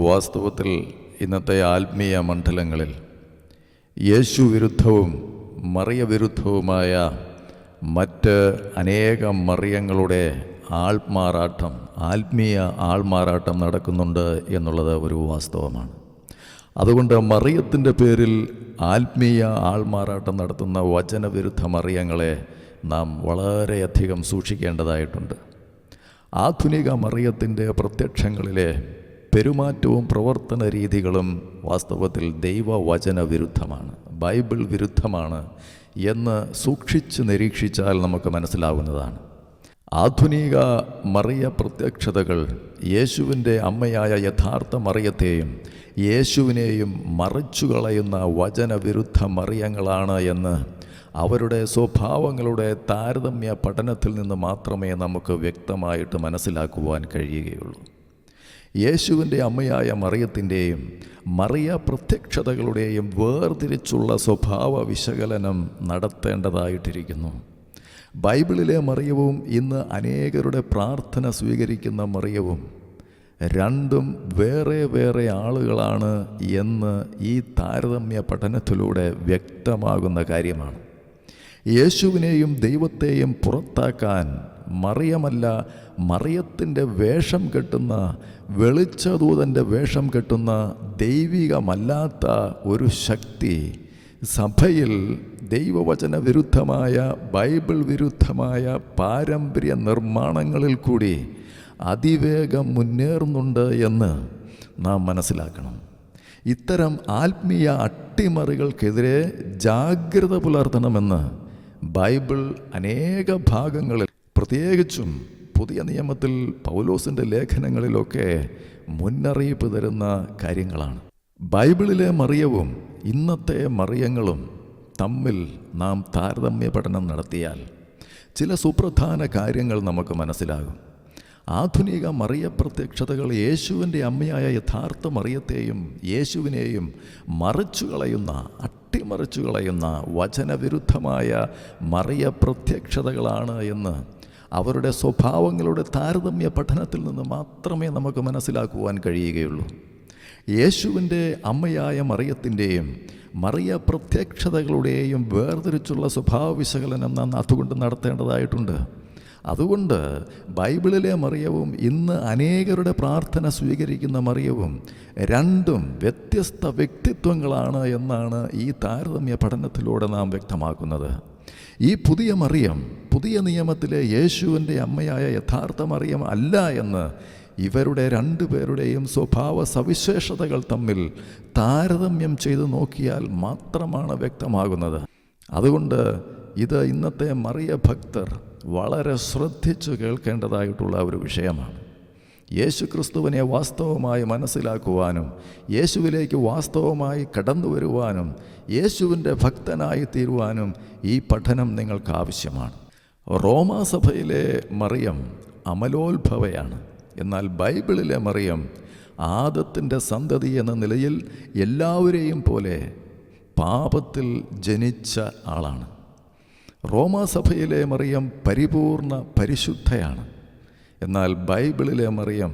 വാസ്തവത്തിൽ ഇന്നത്തെ ആത്മീയ മണ്ഡലങ്ങളിൽ യേശു വിരുദ്ധവും മറിയ വിരുദ്ധവുമായ മറ്റ് അനേകം മറിയങ്ങളുടെ ആത്മീയ ആൾമാറാട്ടം നടക്കുന്നുണ്ട് എന്നുള്ളത് ഒരു വാസ്തവമാണ്. അതുകൊണ്ട് മറിയത്തിൻ്റെ പേരിൽ ആത്മീയ ആൾമാറാട്ടം നടത്തുന്ന വചനവിരുദ്ധ മറിയങ്ങളെ നാം വളരെയധികം സൂക്ഷിക്കേണ്ടതായിട്ടുണ്ട്. ആധുനിക മറിയത്തിൻ്റെ പ്രത്യക്ഷങ്ങളിലെ പെരുമാറ്റവും പ്രവർത്തന രീതികളും വാസ്തവത്തിൽ ദൈവവചന വിരുദ്ധമാണ്, ബൈബിൾ വിരുദ്ധമാണ് എന്ന് സൂക്ഷിച്ച് നിരീക്ഷിച്ചാൽ നമുക്ക് മനസ്സിലാവുന്നതാണ്. ആധുനിക മറിയ പ്രത്യക്ഷതകൾ യേശുവിൻ്റെ അമ്മയായ യഥാർത്ഥ മറിയത്തെയും യേശുവിനെയും മറിച്ചുകളയുന്ന വചനവിരുദ്ധ മറിയങ്ങളാണ് എന്ന് അവരുടെ സ്വഭാവങ്ങളുടെ താരതമ്യ പഠനത്തിൽ നിന്ന് മാത്രമേ നമുക്ക് വ്യക്തമായിട്ട് മനസ്സിലാക്കുവാൻ കഴിയുകയുള്ളൂ. യേശുവിൻ്റെ അമ്മയായ മറിയത്തിൻ്റെയും മറിയ പ്രത്യക്ഷതകളുടെയും വേർതിരിച്ചുള്ള സ്വഭാവ വിശകലനം നടത്തേണ്ടതായിട്ടിരിക്കുന്നു. ബൈബിളിലെ മറിയവും ഇന്ന് അനേകരുടെ പ്രാർത്ഥന സ്വീകരിക്കുന്ന മറിയവും രണ്ടും വേറെ വേറെ ആളുകളാണ് എന്ന് ഈ താരതമ്യ പഠനത്തിലൂടെ വ്യക്തമാകുന്ന കാര്യമാണ്. യേശുവിനെയും ദൈവത്തെയും പുറത്താക്കാൻ മറിയമല്ല, മറിയത്തിൻ്റെ വേഷം കെട്ടുന്ന, വെളിച്ചദൂതൻ്റെ വേഷം കെട്ടുന്ന ദൈവികമല്ലാത്ത ഒരു ശക്തി സഭയിൽ ദൈവവചന വിരുദ്ധമായ, ബൈബിൾ വിരുദ്ധമായ പാരമ്പര്യ നിർമ്മാണങ്ങളിൽ കൂടി അതിവേഗം മുന്നേറുന്നുണ്ട് എന്ന് നാം മനസ്സിലാക്കണം. ഇത്തരം ആത്മീയ അട്ടിമറികൾക്കെതിരെ ജാഗ്രത പുലർത്തണമെന്ന് ബൈബിൾ അനേക ഭാഗങ്ങളിൽ, പ്രത്യേകിച്ചും പുതിയ നിയമത്തിൽ പൗലോസിൻ്റെ ലേഖനങ്ങളിലൊക്കെ മുന്നറിയിപ്പ് തരുന്ന കാര്യങ്ങളാണ്. ബൈബിളിലെ മറിയവും ഇന്നത്തെ മറിയങ്ങളും തമ്മിൽ നാം താരതമ്യ പഠനം നടത്തിയാൽ ചില സുപ്രധാന കാര്യങ്ങൾ നമുക്ക് മനസ്സിലാകും. ആധുനിക മറിയ പ്രത്യക്ഷതകൾ യേശുവിൻ്റെ അമ്മയായ യഥാർത്ഥ മറിയത്തെയും യേശുവിനെയും അട്ടിമറിച്ചു കളയുന്ന വചനവിരുദ്ധമായ മറിയ പ്രത്യക്ഷതകളാണ് എന്ന് അവരുടെ സ്വഭാവങ്ങളുടെ താരതമ്യ പഠനത്തിൽ നിന്ന് മാത്രമേ നമുക്ക് മനസ്സിലാക്കുവാൻ കഴിയുകയുള്ളൂ. യേശുവിൻ്റെ അമ്മയായ മറിയത്തിൻ്റെയും മറിയ പ്രത്യക്ഷതകളുടെയും വേർതിരിച്ചുള്ള സ്വഭാവ വിശകലനം നാം അതുകൊണ്ട് നടത്തേണ്ടതായിട്ടുണ്ട്. അതുകൊണ്ട് ബൈബിളിലെ മറിയവും ഇന്ന് അനേകരുടെ പ്രാർത്ഥന സ്വീകരിക്കുന്ന മറിയവും രണ്ടും വ്യത്യസ്ത വ്യക്തിത്വങ്ങളാണ് എന്നാണ് ഈ താരതമ്യ പഠനത്തിലൂടെ നാം വ്യക്തമാക്കുന്നത്. ഈ പുതിയ മറിയം പുതിയ നിയമത്തിലെ യേശുവിൻ്റെ അമ്മയായ യഥാർത്ഥ മറിയം അല്ല എന്ന് ഇവരുടെ രണ്ടുപേരുടെയും സ്വഭാവ സവിശേഷതകൾ തമ്മിൽ താരതമ്യം ചെയ്ത് നോക്കിയാൽ മാത്രമാണ് വ്യക്തമാകുന്നത്. അതുകൊണ്ട് ഇത് ഇന്നത്തെ മറിയ ഭക്തർ വളരെ ശ്രദ്ധിച്ചു കേൾക്കേണ്ടതായിട്ടുള്ള ഒരു വിഷയമാണ്. യേശു ക്രിസ്തുവിനെ വാസ്തവമായി മനസ്സിലാക്കുവാനും യേശുവിലേക്ക് വാസ്തവമായി കടന്നു വരുവാനും യേശുവിൻ്റെ ഭക്തനായി തീരുവാനും ഈ പഠനം നിങ്ങൾക്ക് ആവശ്യമാണ്. റോമാസഭയിലെ മറിയം അമലോത്ഭവയാണ്. എന്നാൽ ബൈബിളിലെ മറിയം ആദത്തിൻ്റെ സന്തതി എന്ന നിലയിൽ എല്ലാവരെയും പോലെ പാപത്തിൽ ജനിച്ച ആളാണ്. റോമാസഭയിലെ മറിയം പരിപൂർണ പരിശുദ്ധയാണ്. എന്നാൽ ബൈബിളിലെ മറിയം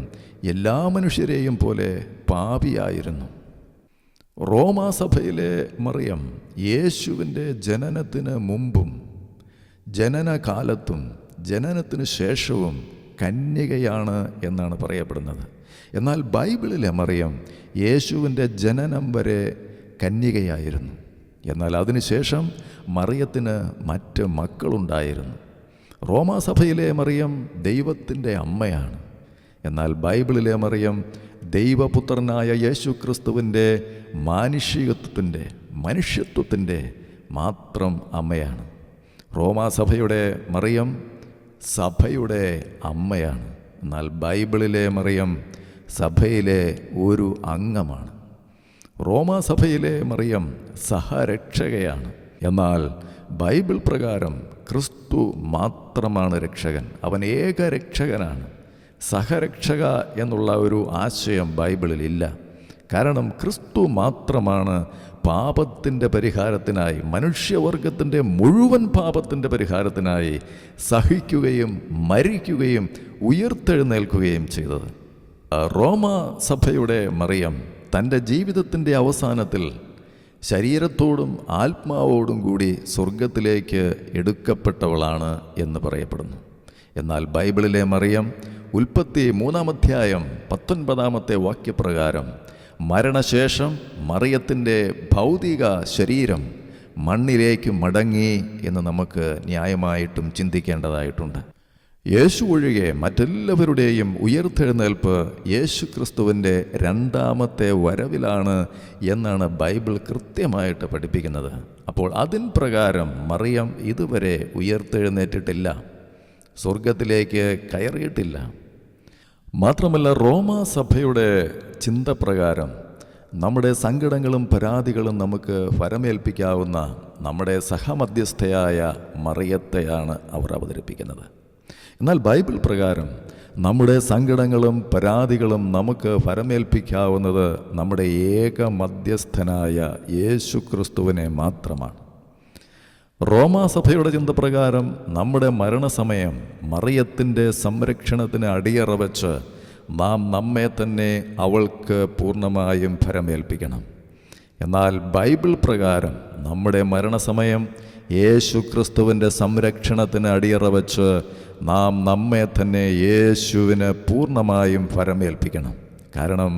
എല്ലാ മനുഷ്യരെയും പോലെ പാപിയായിരുന്നു. റോമാസഭയിലെ മറിയം യേശുവിൻ്റെ ജനനത്തിന് മുമ്പും ജനനകാലത്തും ജനനത്തിന് ശേഷവും കന്യകയാണ് എന്നാണ് പറയപ്പെടുന്നത്. എന്നാൽ ബൈബിളിലെ മറിയം യേശുവിൻ്റെ ജനനം വരെ കന്യകയായിരുന്നു. എന്നാൽ അതിനുശേഷം മറിയത്തിന് മറ്റ് മക്കളുണ്ടായിരുന്നു. റോമാസഭയിലെ മറിയം ദൈവത്തിൻ്റെ അമ്മയാണ്. എന്നാൽ ബൈബിളിലെ മറിയം ദൈവപുത്രനായ യേശു ക്രിസ്തുവിൻ്റെ മനുഷ്യത്വത്തിൻ്റെ മാത്രം അമ്മയാണ്. റോമാസഭയുടെ മറിയം സഭയുടെ അമ്മയാണ്. എന്നാൽ ബൈബിളിലെ മറിയം സഭയിലെ ഒരു അംഗമാണ്. റോമാസഭയിലെ മറിയം സഹരക്ഷകയാണ്. എന്നാൽ ബൈബിൾ പ്രകാരം ക്രിസ്തു മാത്രമാണ് രക്ഷകൻ. അവൻ ഏക രക്ഷകനാണ്. സഹരക്ഷക എന്നുള്ള ഒരു ആശയം ബൈബിളിലില്ല. കാരണം ക്രിസ്തു മാത്രമാണ് പാപത്തിൻ്റെ പരിഹാരത്തിനായി, മനുഷ്യവർഗത്തിൻ്റെ മുഴുവൻ പാപത്തിൻ്റെ പരിഹാരത്തിനായി സഹിക്കുകയും മരിക്കുകയും ഉയർത്തെഴുന്നേൽക്കുകയും ചെയ്തത്. റോമാ സഭയുടെ മറിയം തൻ്റെ ജീവിതത്തിൻ്റെ അവസാനത്തിൽ ശരീരത്തോടും ആത്മാവോടും കൂടി സ്വർഗത്തിലേക്ക് എടുക്കപ്പെട്ടവളാണ് എന്ന് പറയപ്പെടുന്നു. എന്നാൽ ബൈബിളിലെ മറിയം ഉൽപ്പത്തി 3-ാം അധ്യായം 19-ാമത്തെ വാക്യപ്രകാരം മരണശേഷം മറിയത്തിൻ്റെ ഭൗതിക ശരീരം മണ്ണിലേക്ക് മടങ്ങി എന്ന് നമുക്ക് ന്യായമായിട്ടും ചിന്തിക്കേണ്ടതായിട്ടുണ്ട്. യേശു ഒഴികെ മറ്റെല്ലാവരുടെയും ഉയർത്തെഴുന്നേൽപ്പ് യേശു ക്രിസ്തുവിൻ്റെ 2ാമത്തെ വരവിലാണ് എന്നാണ് ബൈബിൾ കൃത്യമായിട്ട് പഠിപ്പിക്കുന്നത്. അപ്പോൾ അതിൻ പ്രകാരം മറിയം ഇതുവരെ ഉയർത്തെഴുന്നേറ്റിട്ടില്ല, സ്വർഗത്തിലേക്ക് കയറിയിട്ടില്ല. മാത്രമല്ല, റോമാ സഭയുടെ ചിന്ത പ്രകാരം നമ്മുടെ സങ്കടങ്ങളും പരാതികളും നമുക്ക് ഫലമേൽപ്പിക്കാവുന്ന നമ്മുടെ സഹമധ്യസ്ഥയായ മറിയത്തെയാണ് അവർ അവതരിപ്പിക്കുന്നത്. എന്നാൽ ബൈബിൾ പ്രകാരം നമ്മുടെ സങ്കടങ്ങളും പരാതികളും നമുക്ക് ഫലമേൽപ്പിക്കാവുന്നത് നമ്മുടെ ഏക മധ്യസ്ഥനായ യേശു ക്രിസ്തുവിനെ മാത്രമാണ്. റോമാസഭയുടെ ചിന്ത പ്രകാരം നമ്മുടെ മരണസമയം മറിയത്തിൻ്റെ സംരക്ഷണത്തിന് അടിയറ വച്ച് നാം നമ്മെ തന്നെ അവൾക്ക് പൂർണ്ണമായും ഫലമേൽപ്പിക്കണം. എന്നാൽ ബൈബിൾ പ്രകാരം നമ്മുടെ മരണസമയം യേശു ക്രിസ്തുവിൻ്റെ സംരക്ഷണത്തിന് അടിയറ വച്ച് നാം നമ്മെ തന്നെ യേശുവിന് പൂർണ്ണമായും ഫലമേൽപ്പിക്കണം. കാരണം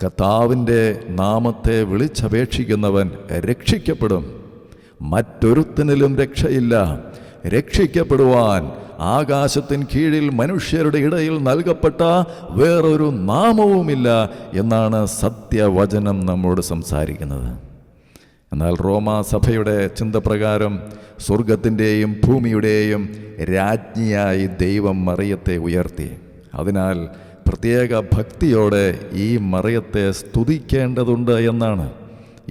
കർത്താവിൻ്റെ നാമത്തെ വിളിച്ചപേക്ഷിക്കുന്നവൻ രക്ഷിക്കപ്പെടും. മറ്റൊരുത്തനിലും രക്ഷയില്ല. രക്ഷിക്കപ്പെടുവാൻ ആകാശത്തിൻ കീഴിൽ മനുഷ്യരുടെ ഇടയിൽ നൽകപ്പെട്ട വേറൊരു നാമവുമില്ല എന്നാണ് സത്യവചനം നമ്മോട് സംസാരിക്കുന്നത്. എന്നാൽ റോമാ സഭയുടെ ചിന്ത പ്രകാരം സ്വർഗത്തിൻ്റെയും ഭൂമിയുടെയും രാജ്ഞിയായി ദൈവം മറിയത്തെ ഉയർത്തി. അതിനാൽ പ്രത്യേക ഭക്തിയോടെ ഈ മറിയത്തെ സ്തുതിക്കേണ്ടതുണ്ട് എന്നാണ്.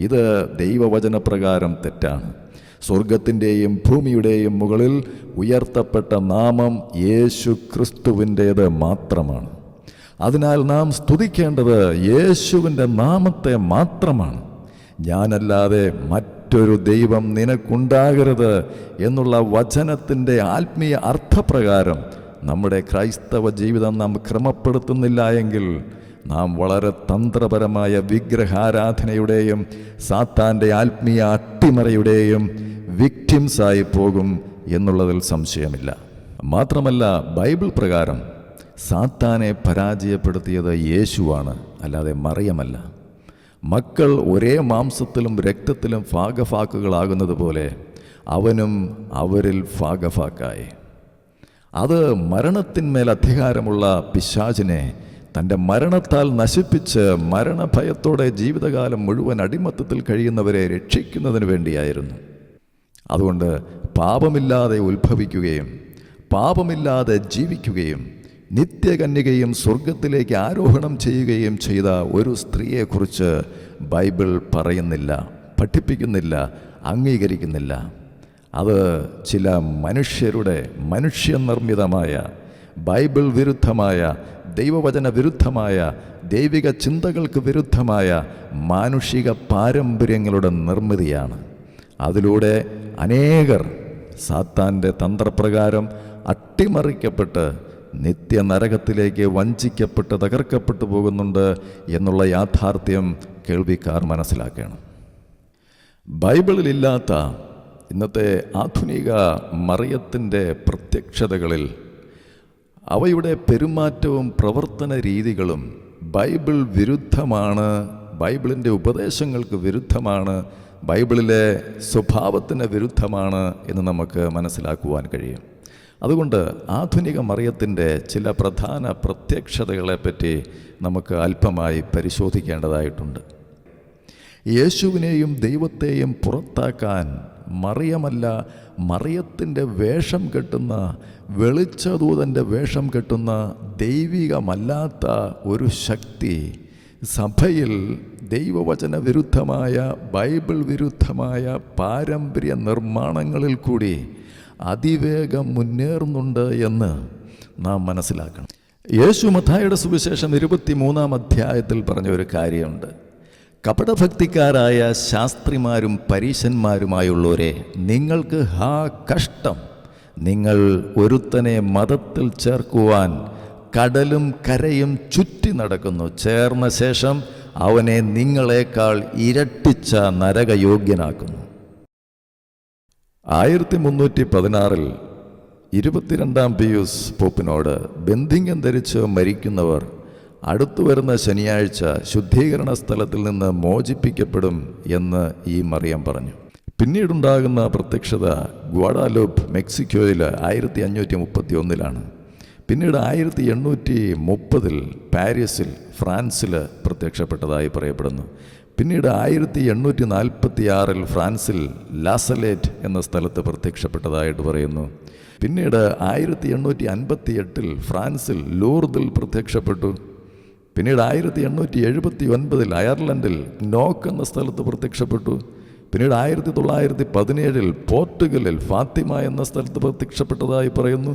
ഇത് ദൈവവചനപ്രകാരം തെറ്റാണ്. സ്വർഗത്തിൻ്റെയും ഭൂമിയുടെയും മുകളിൽ ഉയർത്തപ്പെട്ട നാമം യേശു ക്രിസ്തുവിൻ്റേത് മാത്രമാണ്. അതിനാൽ നാം സ്തുതിക്കേണ്ടത് യേശുവിൻ്റെ നാമത്തെ മാത്രമാണ്. ഞാനല്ലാതെ മറ്റൊരു ദൈവം നിനക്കുണ്ടാകരുത് എന്നുള്ള വചനത്തിൻ്റെ ആത്മീയ അർത്ഥപ്രകാരം നമ്മുടെ ക്രൈസ്തവ ജീവിതം നാം ക്രമപ്പെടുത്തുന്നില്ല എങ്കിൽ നാം വളരെ തന്ത്രപരമായ വിഗ്രഹാരാധനയുടെയും സാത്താൻ്റെ ആത്മീയ അട്ടിമറയുടെയും വിക്ടിംസായി പോകും എന്നുള്ളതിൽ സംശയമില്ല. മാത്രമല്ല, ബൈബിൾ പ്രകാരം സാത്താനെ പരാജയപ്പെടുത്തിയത് യേശുവാണ്, അല്ലാതെ മറിയമല്ല. മക്കൾ ഒരേ മാംസത്തിലും രക്തത്തിലും ഭാഗഭാക്കുകളാകുന്നത് പോലെ അവനും അവരിൽ ഭാഗഭാക്കായി. അത് മരണത്തിന്മേൽ അധികാരമുള്ള പിശാചിനെ തൻ്റെ മരണത്താൽ നശിപ്പിച്ച് മരണഭയത്തോടെ ജീവിതകാലം മുഴുവൻ അടിമത്തത്തിൽ കഴിയുന്നവരെ രക്ഷിക്കുന്നതിന് വേണ്ടിയായിരുന്നു. അതുകൊണ്ട് പാപമില്ലാതെ ഉത്ഭവിക്കുകയും പാപമില്ലാതെ ജീവിക്കുകയും നിത്യകന്യകയും സ്വർഗത്തിലേക്ക് ആരോഹണം ചെയ്യുകയും ചെയ്ത ഒരു സ്ത്രീയെക്കുറിച്ച് ബൈബിൾ പറയുന്നില്ല, പഠിപ്പിക്കുന്നില്ല, അംഗീകരിക്കുന്നില്ല. അത് ചില മനുഷ്യരുടെ മനുഷ്യനിർമ്മിതമായ ബൈബിൾ വിരുദ്ധമായ ദൈവവചന വിരുദ്ധമായ ദൈവിക ചിന്തകൾക്ക് വിരുദ്ധമായ മാനുഷിക പാരമ്പര്യങ്ങളുടെ നിർമ്മിതിയാണ്. അതിലൂടെ അനേകർ സാത്താൻ്റെ തന്ത്രപ്രകാരം അട്ടിമറിക്കപ്പെട്ട് നിത്യനരകത്തിലേക്ക് വഞ്ചിക്കപ്പെട്ട് തകർക്കപ്പെട്ടു പോകുന്നുണ്ട് എന്നുള്ള യാഥാർത്ഥ്യം കേൾവിക്കാർ മനസ്സിലാക്കണം. ബൈബിളിലില്ലാത്ത ഇന്നത്തെ ആധുനിക മറിയത്തിൻ്റെ പ്രത്യക്ഷതകളിൽ അവയുടെ പെരുമാറ്റവും പ്രവർത്തന രീതികളും ബൈബിൾ വിരുദ്ധമാണ്, ബൈബിളിൻ്റെ ഉപദേശങ്ങൾക്ക് വിരുദ്ധമാണ്, ബൈബിളിലെ സ്വഭാവത്തിന് വിരുദ്ധമാണ് എന്ന് നമുക്ക് മനസ്സിലാക്കുവാൻ കഴിയും. അതുകൊണ്ട് ആധുനിക മറിയത്തിൻ്റെ ചില പ്രധാന പ്രത്യക്ഷതകളെപ്പറ്റി നമുക്ക് അല്പമായി പരിശോധിക്കേണ്ടതായിട്ടുണ്ട്. യേശുവിനെയും ദൈവത്തെയും പുറത്താക്കാൻ മറിയമല്ല, മറിയത്തിൻ്റെ വേഷം കെട്ടുന്ന, വെളിച്ചദൂതൻ്റെ വേഷം കെട്ടുന്ന ദൈവികമല്ലാത്ത ഒരു ശക്തി സഭയിൽ ദൈവവചന വിരുദ്ധമായ ബൈബിൾ വിരുദ്ധമായ പാരമ്പര്യ നിർമ്മാണങ്ങളിൽ കൂടി അതിവേഗം മുന്നേറുന്നുണ്ട് എന്ന് നാം മനസ്സിലാക്കണം. യേശു മത്തായിയുടെ സുവിശേഷം 23-ാം അധ്യായത്തിൽ പറഞ്ഞ ഒരു കാര്യമുണ്ട്. കപടഭക്തിക്കാരായ ശാസ്ത്രിമാരും പരീശന്മാരുമായുള്ളവരെ, നിങ്ങൾക്ക് കഷ്ടം! നിങ്ങൾ ഒരുത്തനെ മതത്തിൽ ചേർക്കുവാൻ കടലും കരയും ചുറ്റി നടക്കുന്നു. ചേർന്ന ശേഷം അവനെ നിങ്ങളെക്കാൾ ഇരട്ടിച്ച നരകയോഗ്യനാക്കുന്നു. 1316 22 പിയൂസ് പോപ്പിനോട് ബന്ധിങ്ങം ധരിച്ച് മരിക്കുന്നവർ അടുത്തു വരുന്ന ശനിയാഴ്ച ശുദ്ധീകരണ സ്ഥലത്തിൽ നിന്ന് മോചിപ്പിക്കപ്പെടും എന്ന് ഈ മറിയം പറഞ്ഞു. പിന്നീടുണ്ടാകുന്ന പ്രത്യക്ഷത ഗ്വാഡാലൂപ്പ് മെക്സിക്കോയിൽ 1531 പിന്നീട് 1830 പാരീസിൽ ഫ്രാൻസിൽ പ്രത്യക്ഷപ്പെട്ടതായി പറയപ്പെടുന്നു. പിന്നീട് 1846 ഫ്രാൻസിൽ ലാസലേറ്റ് എന്ന സ്ഥലത്ത് പ്രത്യക്ഷപ്പെട്ടതായിട്ട് പറയുന്നു. പിന്നീട് 1858 ഫ്രാൻസിൽ ലൂർദിൽ പ്രത്യക്ഷപ്പെട്ടു. പിന്നീട് 1879 അയർലൻഡിൽ നോക്ക് എന്ന സ്ഥലത്ത് പ്രത്യക്ഷപ്പെട്ടു. പിന്നീട് 1917 പോർട്ടുഗലിൽ ഫാത്തിമ എന്ന സ്ഥലത്ത് പ്രത്യക്ഷപ്പെട്ടതായി പറയുന്നു.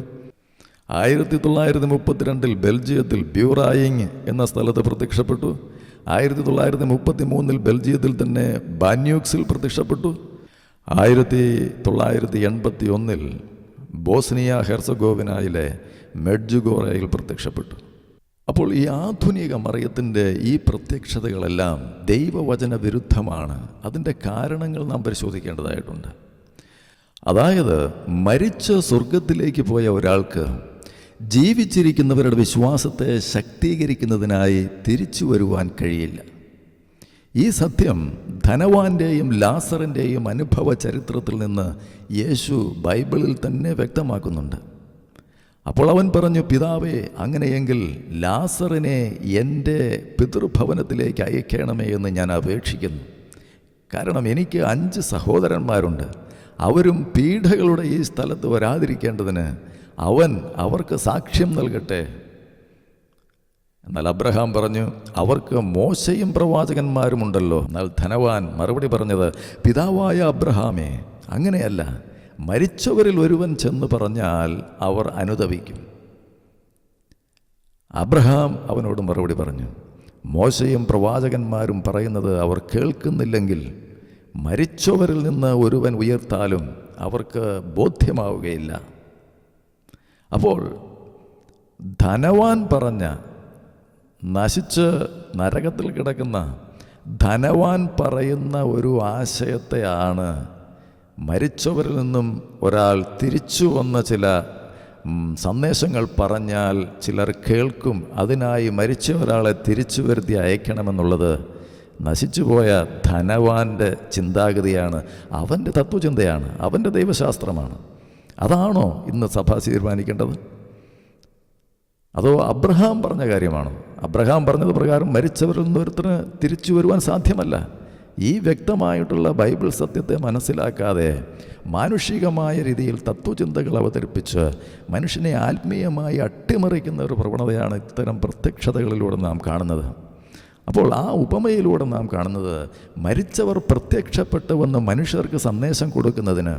1932 ബെൽജിയത്തിൽ ബ്യൂറായിങ് എന്ന സ്ഥലത്ത് പ്രത്യക്ഷപ്പെട്ടു. 1933 ബെൽജിയത്തിൽ തന്നെ ബാന്യൂക്സിൽ പ്രത്യക്ഷപ്പെട്ടു. 1981 ബോസ്നിയ ഹെർസഗോവിനയിലെ മെഡ്ജുഗോറയിൽ പ്രത്യക്ഷപ്പെട്ടു. അപ്പോൾ ഈ ആധുനിക മറിയത്തിൻ്റെ ഈ പ്രത്യക്ഷതകളെല്ലാം ദൈവവചന വിരുദ്ധമാണ്. അതിൻ്റെ കാരണങ്ങൾ നാം പരിശോധിക്കേണ്ടതായിട്ടുണ്ട്. അതായത് മരിച്ച് സ്വർഗത്തിലേക്ക് പോയ ഒരാൾക്ക് ജീവിച്ചിരിക്കുന്നവരുടെ വിശ്വാസത്തെ ശക്തീകരിക്കുന്നതിനായി തിരിച്ചു വരുവാൻ കഴിയില്ല. ഈ സത്യം ധനവാന്റെയും ലാസറിൻ്റെയും അനുഭവ ചരിത്രത്തിൽ നിന്ന് യേശു ബൈബിളിൽ തന്നെ വ്യക്തമാക്കുന്നുണ്ട്. അപ്പോൾ അവൻ പറഞ്ഞു, പിതാവേ, അങ്ങനെയെങ്കിൽ ലാസറിനെ എൻ്റെ പിതൃഭവനത്തിലേക്ക് അയക്കണമേ എന്ന് ഞാൻ അപേക്ഷിക്കുന്നു. കാരണം എനിക്ക് 5 സഹോദരന്മാരുണ്ട്. അവരും പീഡകളുടെ ഈ സ്ഥലത്ത് വരാതിരിക്കേണ്ടതിന് അവൻ അവർക്ക് സാക്ഷ്യം നൽകട്ടെ. എന്നാൽ അബ്രഹാം പറഞ്ഞു, അവർക്ക് മോശയും പ്രവാചകന്മാരുമുണ്ടല്ലോ. എന്നാൽ ധനവാൻ മറുപടി പറഞ്ഞത്, പിതാവായ അബ്രഹാമേ, അങ്ങനെയല്ല. മരിച്ചവരിൽ ഒരുവൻ ചെന്ന് പറഞ്ഞാൽ അവർ അനുതപിക്കും. അബ്രഹാം അവനോട് മറുപടി പറഞ്ഞു, മോശയും പ്രവാചകന്മാരും പറയുന്നത് അവർ കേൾക്കുന്നില്ലെങ്കിൽ മരിച്ചവരിൽ നിന്ന് ഒരുവൻ ഉയർത്താലും അവർക്ക് ബോധ്യമാവുകയില്ല. അപ്പോൾ ധനവാൻ പറഞ്ഞ, നശിച്ച് നരകത്തിൽ കിടക്കുന്ന ധനവാൻ പറയുന്ന ഒരു ആശയത്തെയാണ് മരിച്ചവരിൽ നിന്നും ഒരാൾ തിരിച്ചു വന്ന ചില സന്ദേശങ്ങൾ പറഞ്ഞാൽ ചിലർ കേൾക്കും, അതിനായി മരിച്ച ഒരാളെ തിരിച്ചു വരുത്തി അയക്കണമെന്നുള്ളത് നശിച്ചുപോയ ധനവാൻ്റെ ചിന്താഗതിയാണ്, അവൻ്റെ തത്വചിന്തയാണ്, അവൻ്റെ ദൈവശാസ്ത്രമാണ്. അതാണോ ഇന്ന് സഭ തീരുമാനിക്കേണ്ടത്? അതോ അബ്രഹാം പറഞ്ഞ കാര്യമാണോ? അബ്രഹാം പറഞ്ഞത് പ്രകാരം മരിച്ചവരിൽ നിന്ന് ഒരുത്തന് തിരിച്ചു വരുവാൻ സാധ്യമല്ല. ഈ വ്യക്തമായിട്ടുള്ള ബൈബിൾ സത്യത്തെ മനസ്സിലാക്കാതെ മാനുഷികമായ രീതിയിൽ തത്വചിന്തകൾ അവതരിപ്പിച്ച് മനുഷ്യനെ ആത്മീയമായി അട്ടിമറിക്കുന്ന ഒരു പ്രവണതയാണ് ഇത്തരം പ്രത്യക്ഷതകളിലൂടെ നാം കാണുന്നത്. അപ്പോൾ ആ ഉപമയിലൂടെ നാം കാണുന്നത്, മരിച്ചവർ പ്രത്യക്ഷപ്പെട്ടുവെന്ന് മനുഷ്യർക്ക് സന്ദേശം കൊടുക്കുന്നതിന്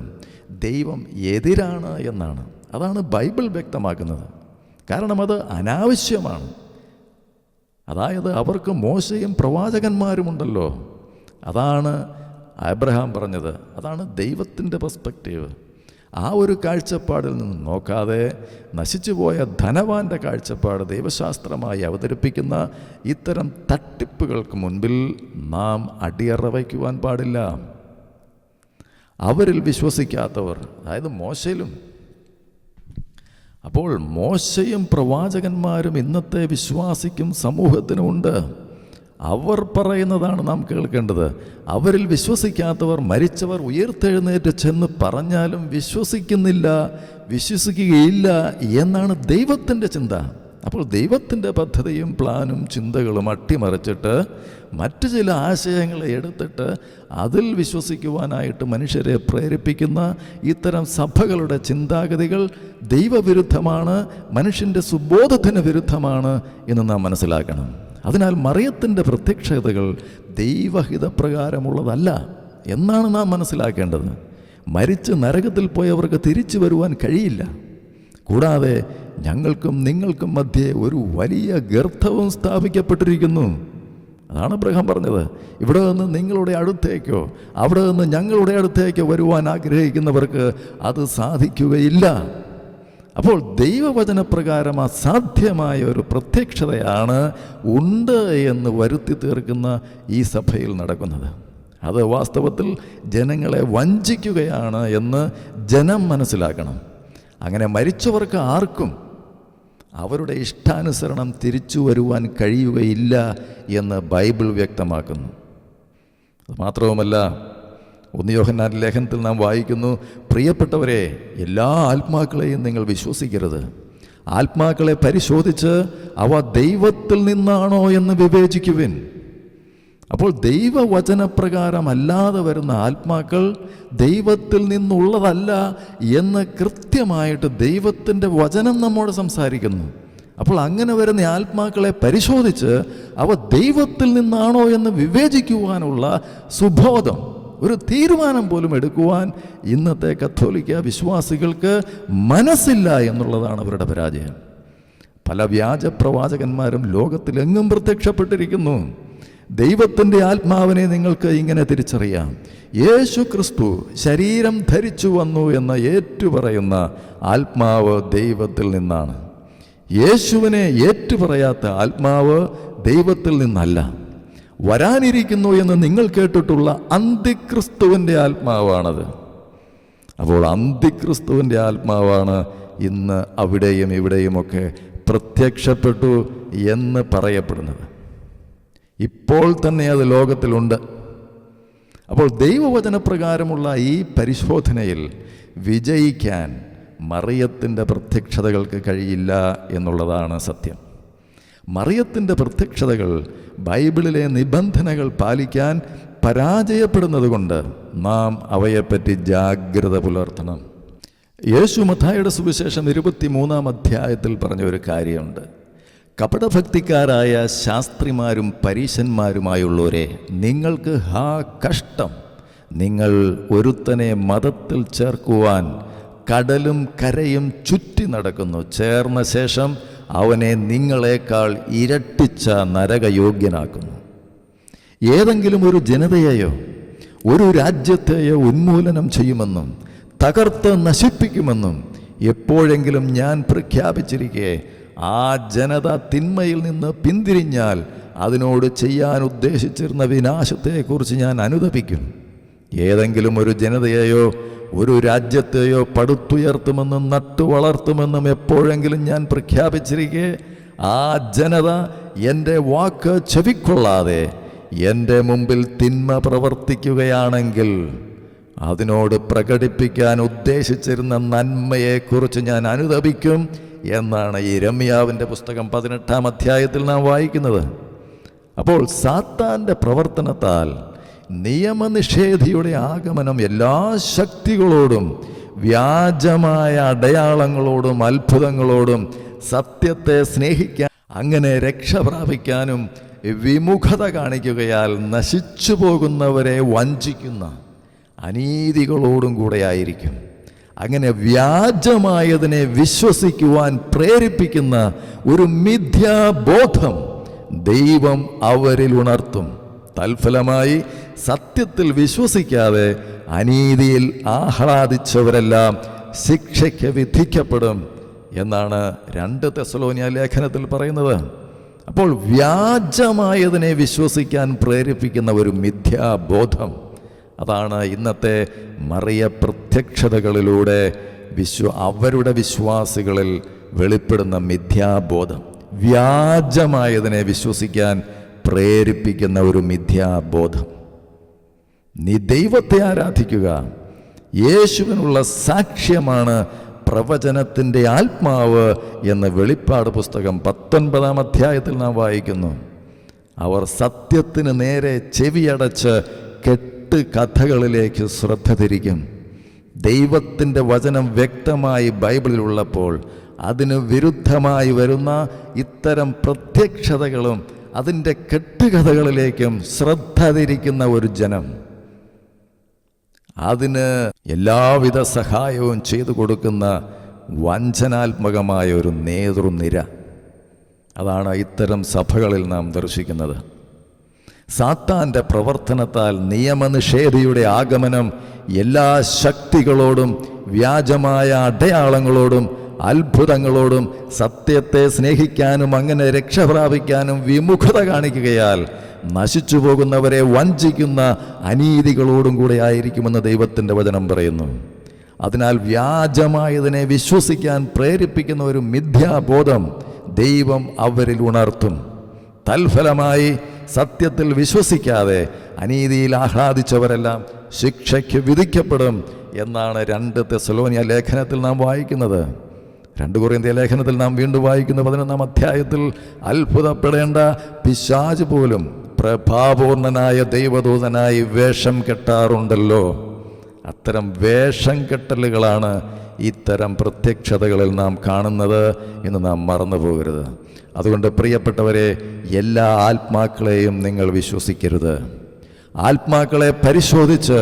ദൈവം എതിരാണ് എന്നാണ്. അതാണ് ബൈബിൾ വ്യക്തമാക്കുന്നത്. കാരണം അത് അനാവശ്യമാണ്. അതായത് അവർക്ക് മോശയും പ്രവാചകന്മാരുമുണ്ടല്ലോ. അതാണ് അബ്രഹാം പറഞ്ഞത്. അതാണ് ദൈവത്തിൻ്റെ പെർസ്പെക്റ്റീവ്. ആ ഒരു കാഴ്ചപ്പാടിൽ നിന്ന് നോക്കാതെ നശിച്ചുപോയ ധനവാന്റെ കാഴ്ചപ്പാട് ദൈവശാസ്ത്രമായി അവതരിപ്പിക്കുന്ന ഇത്തരം തട്ടിപ്പുകൾക്ക് മുൻപിൽ നാം അടിയറ വയ്ക്കുവാൻ പാടില്ല. അവരിൽ വിശ്വസിക്കാത്തവർ, അതായത് മോശയിലും. അപ്പോൾ മോശയും പ്രവാചകന്മാരും ഇന്നത്തെ വിശ്വാസിക്കും സമൂഹത്തിനുമുണ്ട്. അവർ പറയുന്നതാണ് നാം കേൾക്കേണ്ടത്. അവരിൽ വിശ്വസിക്കാത്തവർ മരിച്ചവർ ഉയർത്തെഴുന്നേറ്റ് ചെന്ന് പറഞ്ഞാലും വിശ്വസിക്കുകയില്ല എന്നാണ് ദൈവത്തിൻ്റെ ചിന്ത. അപ്പോൾ ദൈവത്തിൻ്റെ പദ്ധതിയും പ്ലാനും ചിന്തകളും അട്ടിമറിച്ചിട്ട് മറ്റു ചില ആശയങ്ങളെ എടുത്തിട്ട് അതിൽ വിശ്വസിക്കുവാനായിട്ട് മനുഷ്യരെ പ്രേരിപ്പിക്കുന്ന ഇത്തരം സഭകളുടെ ചിന്താഗതികൾ ദൈവവിരുദ്ധമാണ്, മനുഷ്യൻ്റെ സുബോധത്തിന് വിരുദ്ധമാണ് എന്ന് നാം മനസ്സിലാക്കണം. അതിനാൽ മറിയത്തിൻ്റെ പ്രത്യക്ഷതകൾ ദൈവഹിതപ്രകാരമുള്ളതല്ല എന്നാണ് നാം മനസ്സിലാക്കേണ്ടത്. മരിച്ച് നരകത്തിൽ പോയവർക്ക് തിരിച്ചു വരുവാൻ കഴിയില്ല. കൂടാതെ ഞങ്ങൾക്കും നിങ്ങൾക്കും മധ്യേ ഒരു വലിയ ഗർത്തവും സ്ഥാപിക്കപ്പെട്ടിരിക്കുന്നു. അതാണ് അബ്രഹാം പറഞ്ഞത്. ഇവിടെ നിന്ന് നിങ്ങളുടെ അടുത്തേക്കോ അവിടെ നിന്ന് ഞങ്ങളുടെ അടുത്തേക്കോ വരുവാൻ ആഗ്രഹിക്കുന്നവർക്ക് അത് സാധിക്കുകയില്ല. അപ്പോൾ ദൈവവചനപ്രകാരം അസാധ്യമായ ഒരു പ്രത്യക്ഷതയാണ് ഉണ്ട് എന്ന് വരുത്തി തീർക്കുന്ന ഈ സഭയിൽ നടക്കുന്നത്. അത് വാസ്തവത്തിൽ ജനങ്ങളെ വഞ്ചിക്കുകയാണ് എന്ന് ജനം മനസ്സിലാക്കണം. അങ്ങനെ മരിച്ചവർക്ക് ആർക്കും അവരുടെ ഇഷ്ടാനുസരണം തിരിച്ചു വരുവാൻ കഴിയുകയില്ല എന്ന് ബൈബിൾ വ്യക്തമാക്കുന്നു. മാത്രവുമല്ല, 1 യോഹന്നാൻ ലേഖനത്തിൽ നാം വായിക്കുന്നു, പ്രിയപ്പെട്ടവരെ, എല്ലാ ആത്മാക്കളെയും നിങ്ങൾ വിശ്വസിക്കരുത്. ആത്മാക്കളെ പരിശോധിച്ച് അവ ദൈവത്തിൽ നിന്നാണോ എന്ന് വിവേചിക്കുവിൻ. അപ്പോൾ ദൈവവചനപ്രകാരം അല്ലാതെ വരുന്ന ആത്മാക്കൾ ദൈവത്തിൽ നിന്നുള്ളതല്ല എന്ന് കൃത്യമായിട്ട് ദൈവത്തിൻ്റെ വചനം നമ്മോട് സംസാരിക്കുന്നു. അപ്പോൾ അങ്ങനെ വരുന്ന ആത്മാക്കളെ പരിശോധിച്ച് അവ ദൈവത്തിൽ നിന്നാണോ എന്ന് വിവേചിക്കുവാനുള്ള സുബോധം, ഒരു തീരുമാനം പോലും എടുക്കുവാൻ ഇന്നത്തെ കത്തോലിക്ക വിശ്വാസികൾക്ക് മനസ്സില്ല എന്നുള്ളതാണ് അവരുടെ പരാജയം. പല വ്യാജ പ്രവാചകന്മാരും ലോകത്തിലെങ്ങും പ്രത്യക്ഷപ്പെട്ടിരിക്കുന്നു. ദൈവത്തിൻ്റെ ആത്മാവിനെ നിങ്ങൾക്ക് ഇങ്ങനെ തിരിച്ചറിയാം. യേശു ക്രിസ്തു ശരീരം ധരിച്ചു വന്നു എന്ന് ഏറ്റുപറയുന്ന ആത്മാവ് ദൈവത്തിൽ നിന്നാണ്. യേശുവിനെ ഏറ്റുപറയാത്ത ആത്മാവ് ദൈവത്തിൽ നിന്നല്ല. വരാനിരിക്കുന്നു എന്ന് നിങ്ങൾ കേട്ടിട്ടുള്ള അന്തിക്രിസ്തുവിൻ്റെ ആത്മാവാണത്. അപ്പോൾ അന്തിക്രിസ്തുവിൻ്റെ ആത്മാവാണ് ഇന്ന് അവിടെയും ഇവിടെയുമൊക്കെ പ്രത്യക്ഷപ്പെട്ടു എന്ന് പറയപ്പെടുന്നത്. ഇപ്പോൾ തന്നെ അത് ലോകത്തിലുണ്ട്. അപ്പോൾ ദൈവവചനപ്രകാരമുള്ള ഈ പരിശോധനയിൽ വിജയിക്കാൻ മറിയത്തിൻ്റെ പ്രത്യക്ഷതകൾക്ക് കഴിയില്ല എന്നുള്ളതാണ് സത്യം. മറിയത്തിൻ്റെ പ്രത്യക്ഷതകൾ ബൈബിളിലെ നിബന്ധനകൾ പാലിക്കാൻ പരാജയപ്പെടുന്നത് കൊണ്ട് നാം അവയെപ്പറ്റി ജാഗ്രത പുലർത്തണം. യേശു മത്തായിയുടെ സുവിശേഷം 23-ാം അധ്യായത്തിൽ പറഞ്ഞ ഒരു കാര്യമുണ്ട്. കപടഭക്തിക്കാരായ ശാസ്ത്രിമാരും പരീശന്മാരുമായുള്ളവരെ, നിങ്ങൾക്ക് കഷ്ടം! നിങ്ങൾ ഒരുത്തനെ മതത്തിൽ ചേർക്കുവാൻ കടലും കരയും ചുറ്റി നടക്കുന്നു. ചേർന്ന ശേഷം അവനെ നിങ്ങളെക്കാൾ ഇരട്ടിച്ച നരകയോഗ്യനാക്കുന്നു. ഏതെങ്കിലും ഒരു ജനതയെയോ ഒരു രാജ്യത്തെയോ ഉന്മൂലനം ചെയ്യുമെന്നും തകർത്ത് നശിപ്പിക്കുമെന്നും എപ്പോഴെങ്കിലും ഞാൻ പ്രഖ്യാപിച്ചിരിക്കെ ആ ജനത തിന്മയിൽ നിന്ന് പിന്തിരിഞ്ഞാൽ അതിനോട് ചെയ്യാൻ ഉദ്ദേശിച്ചിരുന്ന വിനാശത്തെക്കുറിച്ച് ഞാൻ അനുതപിക്കും. ഏതെങ്കിലും ഒരു ജനതയെയോ ഒരു രാജ്യത്തെയോ പടുത്തുയർത്തുമെന്നും നട്ടുവളർത്തുമെന്നും എപ്പോഴെങ്കിലും ഞാൻ പ്രഖ്യാപിച്ചിരിക്കെ ആ ജനത എൻ്റെ വാക്ക് ചെവിക്കൊള്ളാതെ എൻ്റെ മുമ്പിൽ തിന്മ പ്രവർത്തിക്കുകയാണെങ്കിൽ അതിനോട് പ്രകടിപ്പിക്കാൻ ഉദ്ദേശിച്ചിരുന്ന നന്മയെക്കുറിച്ച് ഞാൻ അനുതപിക്കും എന്നാണ് യിരെമ്യാവിൻ്റെ പുസ്തകം 18-ാം അധ്യായത്തിൽ നാം വായിക്കുന്നത്. അപ്പോൾ സാത്താൻ്റെ പ്രവർത്തനത്താൽ നിയമനിഷേധിയുടെ ആഗമനം എല്ലാ ശക്തികളോടും വ്യാജമായ അടയാളങ്ങളോടും അത്ഭുതങ്ങളോടും സത്യത്തെ സ്നേഹിക്കാൻ, അങ്ങനെ രക്ഷ പ്രാപിക്കാനും വിമുഖത കാണിക്കുകയാൽ നശിച്ചു പോകുന്നവരെ വഞ്ചിക്കുന്ന അനീതികളോടും കൂടെ ആയിരിക്കും. അങ്ങനെ വ്യാജമായതിനെ വിശ്വസിക്കുവാൻ പ്രേരിപ്പിക്കുന്ന ഒരു മിഥ്യാബോധം ദൈവം അവരിൽ ഉണർത്തും. തൽഫലമായി സത്യത്തിൽ വിശ്വസിക്കാതെ അനീതിയിൽ ആഹ്ലാദിച്ചവരെല്ലാം ശിക്ഷയ്ക്ക് വിധിക്കപ്പെടും എന്നാണ് 2 തെസ്സലോനിയ ലേഖനത്തിൽ പറയുന്നത്. അപ്പോൾ വ്യാജമായതിനെ വിശ്വസിക്കാൻ പ്രേരിപ്പിക്കുന്ന ഒരു മിഥ്യാബോധം, അതാണ് ഇന്നത്തെ മറിയ പ്രത്യക്ഷതകളിലൂടെ അവരുടെ വിശ്വാസികളിൽ വെളിപ്പെടുന്ന മിഥ്യാബോധം. വ്യാജമായതിനെ വിശ്വസിക്കാൻ പ്രേരിപ്പിക്കുന്ന ഒരു മിഥ്യാബോധം. നീ ദൈവത്തെ ആരാധിക്കുക. യേശുവിനുള്ള സാക്ഷ്യമാണ് പ്രവചനത്തിൻ്റെ ആത്മാവ് എന്ന് വെളിപ്പാട് പുസ്തകം 19-ാം അധ്യായത്തിൽ നാം വായിക്കുന്നു. അവർ സത്യത്തിന് നേരെ ചെവിയടച്ച് കഥകളിലേക്ക് ശ്രദ്ധ തിരിക്കും. ദൈവത്തിൻ്റെ വചനം വ്യക്തമായി ബൈബിളിലുള്ളപ്പോൾ അതിന് വിരുദ്ധമായി വരുന്ന ഇത്തരം പ്രത്യക്ഷതകളും അതിൻ്റെ കെട്ടുകഥകളിലേക്കും ശ്രദ്ധ തിരിക്കുന്ന ഒരു ജനം, അതിന് എല്ലാവിധ സഹായവും ചെയ്തു കൊടുക്കുന്ന വഞ്ചനാത്മകമായ ഒരു നേതൃനിര, അതാണ് ഇത്തരം സഭകളിൽ നാം ദർശിക്കുന്നത്. സാത്താൻ്റെ പ്രവർത്തനത്താൽ നിയമനിഷേധിയുടെ ആഗമനം എല്ലാ ശക്തികളോടും വ്യാജമായ അടയാളങ്ങളോടും അത്ഭുതങ്ങളോടും സത്യത്തെ സ്നേഹിക്കാനും അങ്ങനെ രക്ഷ പ്രാപിക്കാനും വിമുഖത കാണിക്കുകയാൽ നശിച്ചു പോകുന്നവരെ വഞ്ചിക്കുന്ന അനീതികളോടും കൂടെ ആയിരിക്കുമെന്ന് ദൈവത്തിൻ്റെ വചനം പറയുന്നു. അതിനാൽ വ്യാജമായതിനെ വിശ്വസിക്കാൻ പ്രേരിപ്പിക്കുന്ന ഒരു മിഥ്യാബോധം ദൈവം അവരിൽ ഉണർത്തും. തൽഫലമായി സത്യത്തിൽ വിശ്വസിക്കാതെ അനീതിയിൽ ആഹ്ലാദിച്ചവരെല്ലാം ശിക്ഷയ്ക്ക് വിധിക്കപ്പെടും എന്നാണ് 2 തെസ്സലോനിയ ലേഖനത്തിൽ നാം വായിക്കുന്നത്. 2 കൊരിന്ത്യർ ലേഖനത്തിൽ നാം വീണ്ടും വായിക്കുന്ന 11-ാം അധ്യായത്തിൽ അത്ഭുതപ്പെടേണ്ട പിശാച് പോലും പ്രഭാപൂർണനായ ദൈവദൂതനായി വേഷം കെട്ടാറുണ്ടല്ലോ. അത്തരം വേഷം കെട്ടലുകളാണ് ഇത്തരം പ്രത്യക്ഷതകളിൽ നാം കാണുന്നത് എന്ന് നാം മറന്നു പോകരുത്. അതുകൊണ്ട് പ്രിയപ്പെട്ടവരെ, എല്ലാ ആത്മാക്കളെയും നിങ്ങൾ വിശ്വസിക്കരുത്. ആത്മാക്കളെ പരിശോധിച്ച്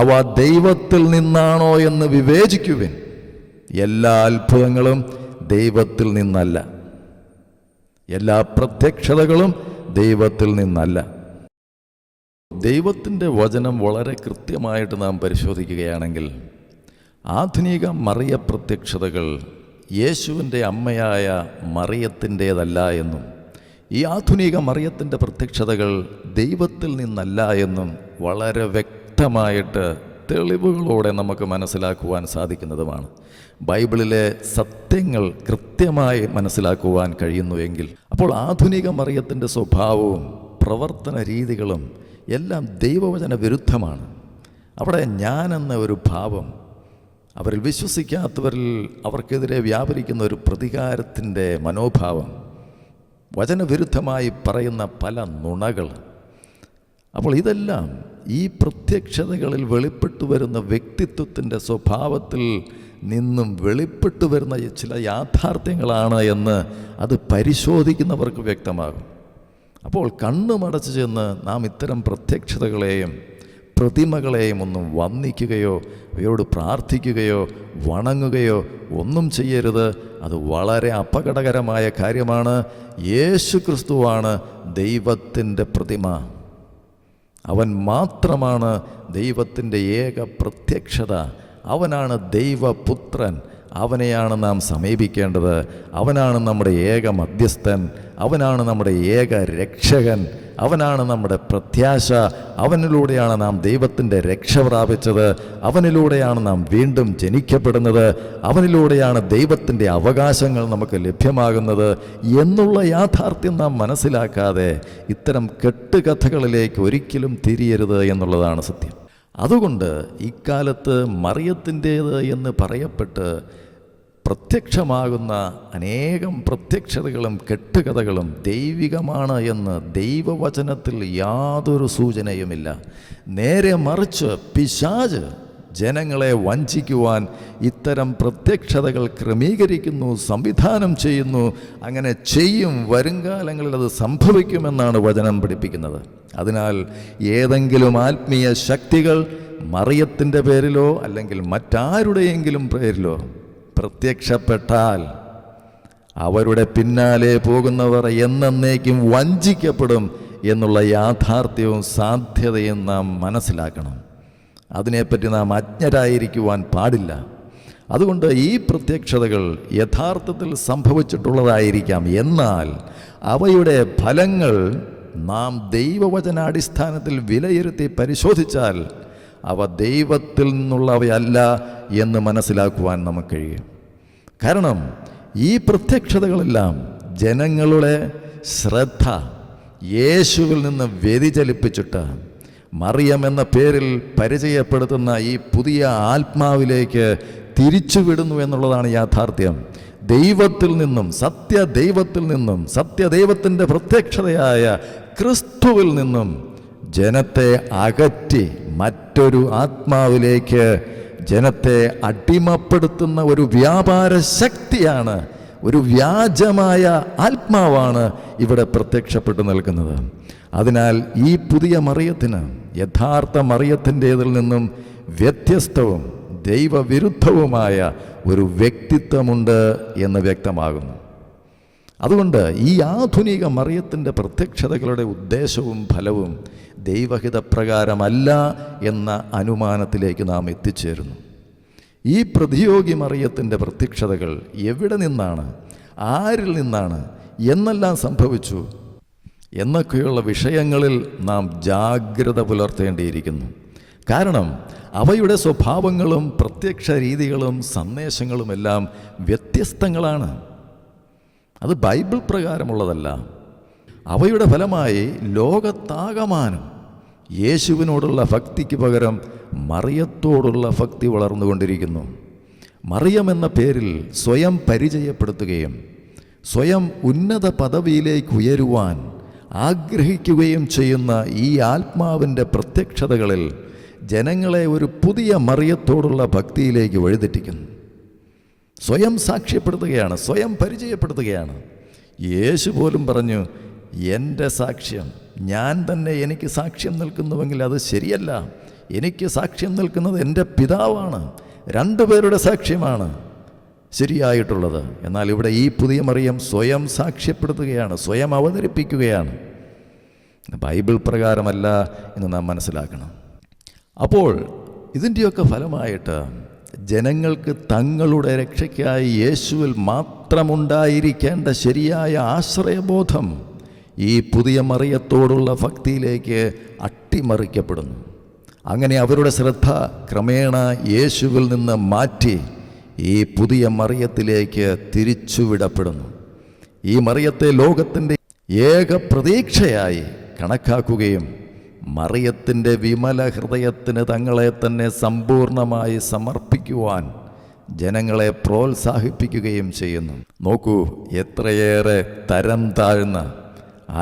അവ ദൈവത്തിൽ നിന്നാണോ എന്ന് വിവേചിക്കുവിൻ. എല്ലാ അത്ഭുതങ്ങളും ദൈവത്തിൽ നിന്നല്ല, എല്ലാ പ്രത്യക്ഷതകളും ദൈവത്തിൽ നിന്നല്ല. ദൈവത്തിൻ്റെ വചനം വളരെ കൃത്യമായിട്ട് നാം പരിശോധിക്കുകയാണെങ്കിൽ ആധുനിക മറിയ പ്രത്യക്ഷതകൾ യേശുവിൻ്റെ അമ്മയായ മറിയത്തിൻ്റേതല്ല എന്നും ഈ ആധുനിക മറിയത്തിൻ്റെ പ്രത്യക്ഷതകൾ ദൈവത്തിൽ നിന്നല്ല എന്നും വളരെ വ്യക്തമായിട്ട് തെളിവുകളോടെ നമുക്ക് മനസ്സിലാക്കുവാൻ സാധിക്കുന്നതുമാണ്. ബൈബിളിലെ സത്യങ്ങൾ കൃത്യമായി മനസ്സിലാക്കുവാൻ കഴിയുന്നുവെങ്കിൽ അപ്പോൾ ആധുനിക മറിയത്തിൻ്റെ സ്വഭാവവും പ്രവർത്തന രീതികളും എല്ലാം ദൈവവചന വിരുദ്ധമാണ്. അവിടെ ഞാനെന്ന ഒരു ഭാവം അവരിൽ വിശ്വസിക്കാത്തവരിൽ അവർക്കെതിരെ വ്യാപരിക്കുന്ന ഒരു പ്രതികാരത്തിൻ്റെ മനോഭാവം, വചനവിരുദ്ധമായി പറയുന്ന പല നുണകൾ. അപ്പോൾ ഇതെല്ലാം ഈ പ്രത്യക്ഷതകളിൽ വെളിപ്പെട്ടു വരുന്ന വ്യക്തിത്വത്തിൻ്റെ സ്വഭാവത്തിൽ നിന്നും വെളിപ്പെട്ടു വരുന്ന ചില യാഥാർത്ഥ്യങ്ങളാണ് എന്ന് അത് പരിശോധിക്കുന്നവർക്ക് വ്യക്തമാകും. അപ്പോൾ കണ്ണുമടച്ചു ചെന്ന് നാം ഇത്തരം പ്രത്യക്ഷതകളെയും പ്രതിമകളെയും ഒന്നും വന്ദിക്കുകയോ അവയോട് പ്രാർത്ഥിക്കുകയോ വണങ്ങുകയോ ഒന്നും ചെയ്യരുത്. അത് വളരെ അപകടകരമായ കാര്യമാണ്. യേശു ക്രിസ്തുവാണ് ദൈവത്തിൻ്റെ പ്രതിമ. അവൻ മാത്രമാണ് ദൈവത്തിൻ്റെ ഏക പ്രത്യക്ഷത. അവനാണ് ദൈവപുത്രൻ. അവനെയാണ് നാം സമീപിക്കേണ്ടത്. അവനാണ് നമ്മുടെ ഏക മധ്യസ്ഥൻ. അവനാണ് നമ്മുടെ ഏക രക്ഷകൻ. അവനാണ് നമ്മുടെ പ്രത്യാശ. അവനിലൂടെയാണ് നാം ദൈവത്തിൻ്റെ രക്ഷ പ്രാപിച്ചത്. അവനിലൂടെയാണ് നാം വീണ്ടും ജനിക്കപ്പെടുന്നത്. അവനിലൂടെയാണ് ദൈവത്തിൻ്റെ അവകാശങ്ങൾ നമുക്ക് ലഭ്യമാകുന്നത് എന്നുള്ള യാഥാർത്ഥ്യം നാം മനസ്സിലാക്കാതെ ഇത്തരം കെട്ടുകഥകളിലേക്ക് ഒരിക്കലും തിരിയരുത് എന്നുള്ളതാണ് സത്യം. അതുകൊണ്ട് ഇക്കാലത്ത് മറിയത്തിൻ്റേത് എന്ന് പറയപ്പെട്ട് പ്രത്യക്ഷമാകുന്ന അനേകം പ്രത്യക്ഷതകളും കെട്ടുകഥകളും ദൈവികമാണ് എന്ന് ദൈവവചനത്തിൽ യാതൊരു സൂചനയുമില്ല. നേരെ മറിച്ച് പിശാച് ജനങ്ങളെ വഞ്ചിക്കുവാൻ ഇത്തരം പ്രത്യക്ഷതകൾ ക്രമീകരിക്കുന്നു, സംവിധാനം ചെയ്യുന്നു. അങ്ങനെ ചെയ്യും. വരുംകാലങ്ങളിൽ അത് സംഭവിക്കുമെന്നാണ് വചനം പഠിപ്പിക്കുന്നത്. അതിനാൽ ഏതെങ്കിലും ആത്മീയ ശക്തികൾ മറിയത്തിൻ്റെ പേരിലോ അല്ലെങ്കിൽ മറ്റാരുടെയെങ്കിലും പേരിലോ പ്രത്യക്ഷപ്പെട്ടാൽ അവരുടെ പിന്നാലെ പോകുന്നവർ എന്നേക്കും വഞ്ചിക്കപ്പെടും എന്നുള്ള യാഥാർത്ഥ്യവും സാധ്യതയും നാം മനസ്സിലാക്കണം. അതിനെപ്പറ്റി നാം അജ്ഞരായിരിക്കുവാൻ പാടില്ല. അതുകൊണ്ട് ഈ പ്രത്യക്ഷതകൾ യഥാർത്ഥത്തിൽ സംഭവിച്ചിട്ടുള്ളതായിരിക്കാം. എന്നാൽ അവയുടെ ഫലങ്ങൾ നാം ദൈവവചനാടിസ്ഥാനത്തിൽ വിലയിരുത്തി പരിശോധിച്ചാൽ അവ ദൈവത്തിൽ നിന്നുള്ളവയല്ല എന്ന് മനസ്സിലാക്കുവാൻ നമുക്ക് കഴിയും. കാരണം ഈ പ്രത്യക്ഷതകളെല്ലാം ജനങ്ങളുടെ ശ്രദ്ധ യേശുവിൽ നിന്ന് വ്യതിചലിപ്പിച്ചിട്ട് മറിയം എന്ന പേരിൽ പരിചയപ്പെടുത്തുന്ന ഈ പുതിയ ആത്മാവിലേക്ക് തിരിച്ചുവിടുന്നു എന്നുള്ളതാണ് യാഥാർത്ഥ്യം. ദൈവത്തിൽ നിന്നും സത്യദൈവത്തിൻ്റെ പ്രത്യക്ഷതയായ ക്രിസ്തുവിൽ നിന്നും ജനത്തെ അകറ്റി മറ്റൊരു ആത്മാവിലേക്ക് ജനത്തെ അടിമപ്പെടുത്തുന്ന ഒരു വ്യാപാര ശക്തിയാണ്, ഒരു വ്യാജമായ ആത്മാവാണ് ഇവിടെ പ്രത്യക്ഷപ്പെട്ടു നിൽക്കുന്നത്. അതിനാൽ ഈ പുതിയ മറിയത്തിന് യഥാർത്ഥ മറിയത്തിൻ്റേതിൽ നിന്നും വ്യത്യസ്തവും ദൈവവിരുദ്ധവുമായ ഒരു വ്യക്തിത്വമുണ്ട് എന്ന് വ്യക്തമാകുന്നു. അതുകൊണ്ട് ഈ ആധുനിക മറിയത്തിൻ്റെ പ്രത്യക്ഷതകളുടെ ഉദ്ദേശവും ഫലവും ദൈവഹിതപ്രകാരമല്ല എന്ന അനുമാനത്തിലേക്ക് നാം എത്തിച്ചേരുന്നു. ഈ പ്രതിയോഗി മറിയത്തിൻ്റെ പ്രത്യക്ഷതകൾ എവിടെ നിന്നാണ്, ആരിൽ നിന്നാണ്, എന്നെല്ലാം സംഭവിച്ചു എന്നൊക്കെയുള്ള വിഷയങ്ങളിൽ നാം ജാഗ്രത പുലർത്തേണ്ടിയിരിക്കുന്നു. കാരണം അവയുടെ സ്വഭാവങ്ങളും പ്രത്യക്ഷ രീതികളും സന്ദേശങ്ങളുമെല്ലാം വ്യത്യസ്തങ്ങളാണ്. അത് ബൈബിൾ പ്രകാരമുള്ളതല്ല. അവയുടെ ഫലമായി ലോകത്താകമാനം യേശുവിനോടുള്ള ഭക്തിക്ക് പകരം മറിയത്തോടുള്ള ഭക്തി വളർന്നുകൊണ്ടിരിക്കുന്നു. മറിയം എന്ന പേരിൽ സ്വയം പരിചയപ്പെടുത്തുകയും സ്വയം ഉന്നത പദവിയിലേക്ക് ഉയരുവാൻ ആഗ്രഹിക്കുകയും ചെയ്യുന്ന ഈ ആത്മാവിൻ്റെ പ്രത്യക്ഷതകളിൽ ജനങ്ങളെ ഒരു പുതിയ മറിയത്തോടുള്ള ഭക്തിയിലേക്ക് വഴിതെറ്റിക്കുന്നു. സ്വയം സാക്ഷ്യപ്പെടുത്തുകയാണ്, സ്വയം പരിചയപ്പെടുത്തുകയാണ്. യേശു പോലും പറഞ്ഞു, എൻ്റെ സാക്ഷ്യം ഞാൻ തന്നെ എനിക്ക് സാക്ഷ്യം നിൽക്കുന്നുവെങ്കിൽ അത് ശരിയല്ല. എനിക്ക് സാക്ഷ്യം നിൽക്കുന്നത് എൻ്റെ പിതാവാണ്. രണ്ടുപേരുടെ സാക്ഷ്യമാണ് ശരിയായിട്ടുള്ളത്. എന്നാൽ ഇവിടെ ഈ പുതിയ മറിയം സ്വയം സാക്ഷ്യപ്പെടുത്തുകയാണ്, സ്വയം അവതരിപ്പിക്കുകയാണ്. ബൈബിൾ പ്രകാരമല്ല എന്ന് നാം മനസ്സിലാക്കണം. അപ്പോൾ ഇതിൻ്റെയൊക്കെ ഫലമായിട്ട് ജനങ്ങൾക്ക് തങ്ങളുടെ രക്ഷയ്ക്കായി യേശുവിൽ മാത്രമുണ്ടായിരിക്കേണ്ട ശരിയായ ആശ്രയബോധം ഈ പുതിയ മറിയത്തോടുള്ള ഭക്തിയിലേക്ക് അട്ടിമറിക്കപ്പെടുന്നു. അങ്ങനെ അവരുടെ ശ്രദ്ധ ക്രമേണ യേശുവിൽ നിന്ന് മാറ്റി ഈ പുതിയ മറിയത്തിലേക്ക് തിരിച്ചുവിടപ്പെടുന്നു. ഈ മറിയത്തെ ലോകത്തിൻ്റെ ഏക പ്രതീക്ഷയായി കണക്കാക്കുകയും മറിയത്തിൻ്റെ വിമല ഹൃദയത്തിന് തങ്ങളെ തന്നെ സമ്പൂർണമായി സമർപ്പിക്കുവാൻ ജനങ്ങളെ പ്രോത്സാഹിപ്പിക്കുകയും ചെയ്യുന്നു. നോക്കൂ, എത്രയേറെ തരം താഴ്ന്ന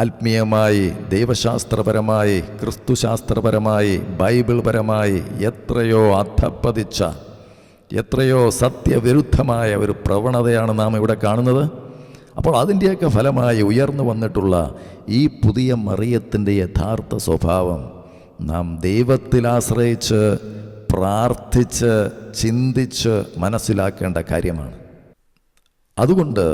ആത്മീയമായി, ദൈവശാസ്ത്രപരമായി, ക്രിസ്തുശാസ്ത്രപരമായി, ബൈബിൾ പരമായി എത്രയോ അധപ്പതിച്ച, എത്രയോ സത്യവിരുദ്ധമായ ഒരു പ്രവണതയാണ് നാം ഇവിടെ കാണുന്നത്. അപ്പോൾ അതിൻ്റെയൊക്കെ ഫലമായി ഉയർന്നു വന്നിട്ടുള്ള ഈ പുതിയ മറിയത്തിൻ്റെ യഥാർത്ഥ സ്വഭാവം നാം ദൈവത്തിൽ ആശ്രയിച്ച് പ്രാർത്ഥിച്ച് ചിന്തിച്ച് മനസ്സിലാക്കേണ്ട കാര്യമാണ്. അതുകൊണ്ട്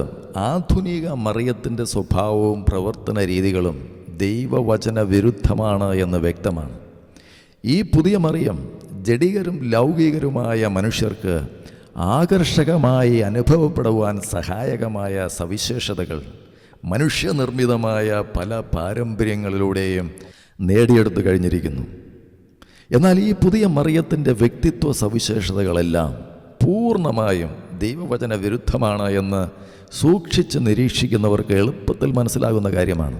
ആധുനിക മറിയത്തിൻ്റെ സ്വഭാവവും പ്രവർത്തന രീതികളും ദൈവവചന വിരുദ്ധമാണ് എന്ന് വ്യക്തമാണ്. ഈ പുതിയ മറിയം ജഡികരും ലൗകികരുമായ മനുഷ്യർക്ക് ആകർഷകമായി അനുഭവപ്പെടുവാൻ സഹായകമായ സവിശേഷതകൾ മനുഷ്യനിർമ്മിതമായ പല പാരമ്പര്യങ്ങളിലൂടെയും നേടിയെടുത്തു കഴിഞ്ഞിരിക്കുന്നു. എന്നാൽ ഈ പുതിയ മറിയത്തിൻ്റെ വ്യക്തിത്വ സവിശേഷതകളെല്ലാം പൂർണ്ണമായും ദൈവവചന വിരുദ്ധമാണ് എന്ന് സൂക്ഷിച്ച് നിരീക്ഷിക്കുന്നവർക്ക് എളുപ്പത്തിൽ മനസ്സിലാകുന്ന കാര്യമാണ്.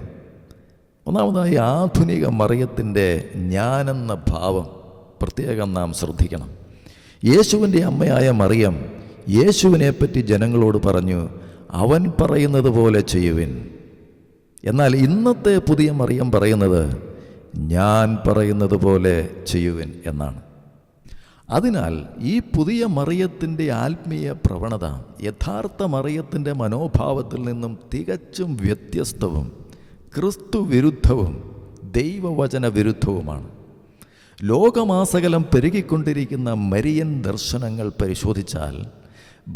ഒന്നാമതായി, ആധുനിക മറിയത്തിൻ്റെ ഞാനെന്ന ഭാവം പ്രത്യേകം നാം ശ്രദ്ധിക്കണം. യേശുവിൻ്റെ അമ്മയായ മറിയം യേശുവിനെപ്പറ്റി ജനങ്ങളോട് പറഞ്ഞു, അവൻ പറയുന്നത് പോലെ ചെയ്യുവിൻ. എന്നാൽ ഇന്നത്തെ പുതിയ മറിയം പറയുന്നത്, ഞാൻ പറയുന്നത് പോലെ ചെയ്യുവിൻ എന്നാണ്. അതിനാൽ ഈ പുതിയ മറിയത്തിൻ്റെ ആത്മീയ പ്രവണത യഥാർത്ഥ മറിയത്തിൻ്റെ മനോഭാവത്തിൽ നിന്നും തികച്ചും വ്യത്യസ്തവും ക്രിസ്തു വിരുദ്ധവും ദൈവവചന വിരുദ്ധവുമാണ്. ലോകമാസകലം പെരുകിക്കൊണ്ടിരിക്കുന്ന മരിയൻ ദർശനങ്ങൾ പരിശോധിച്ചാൽ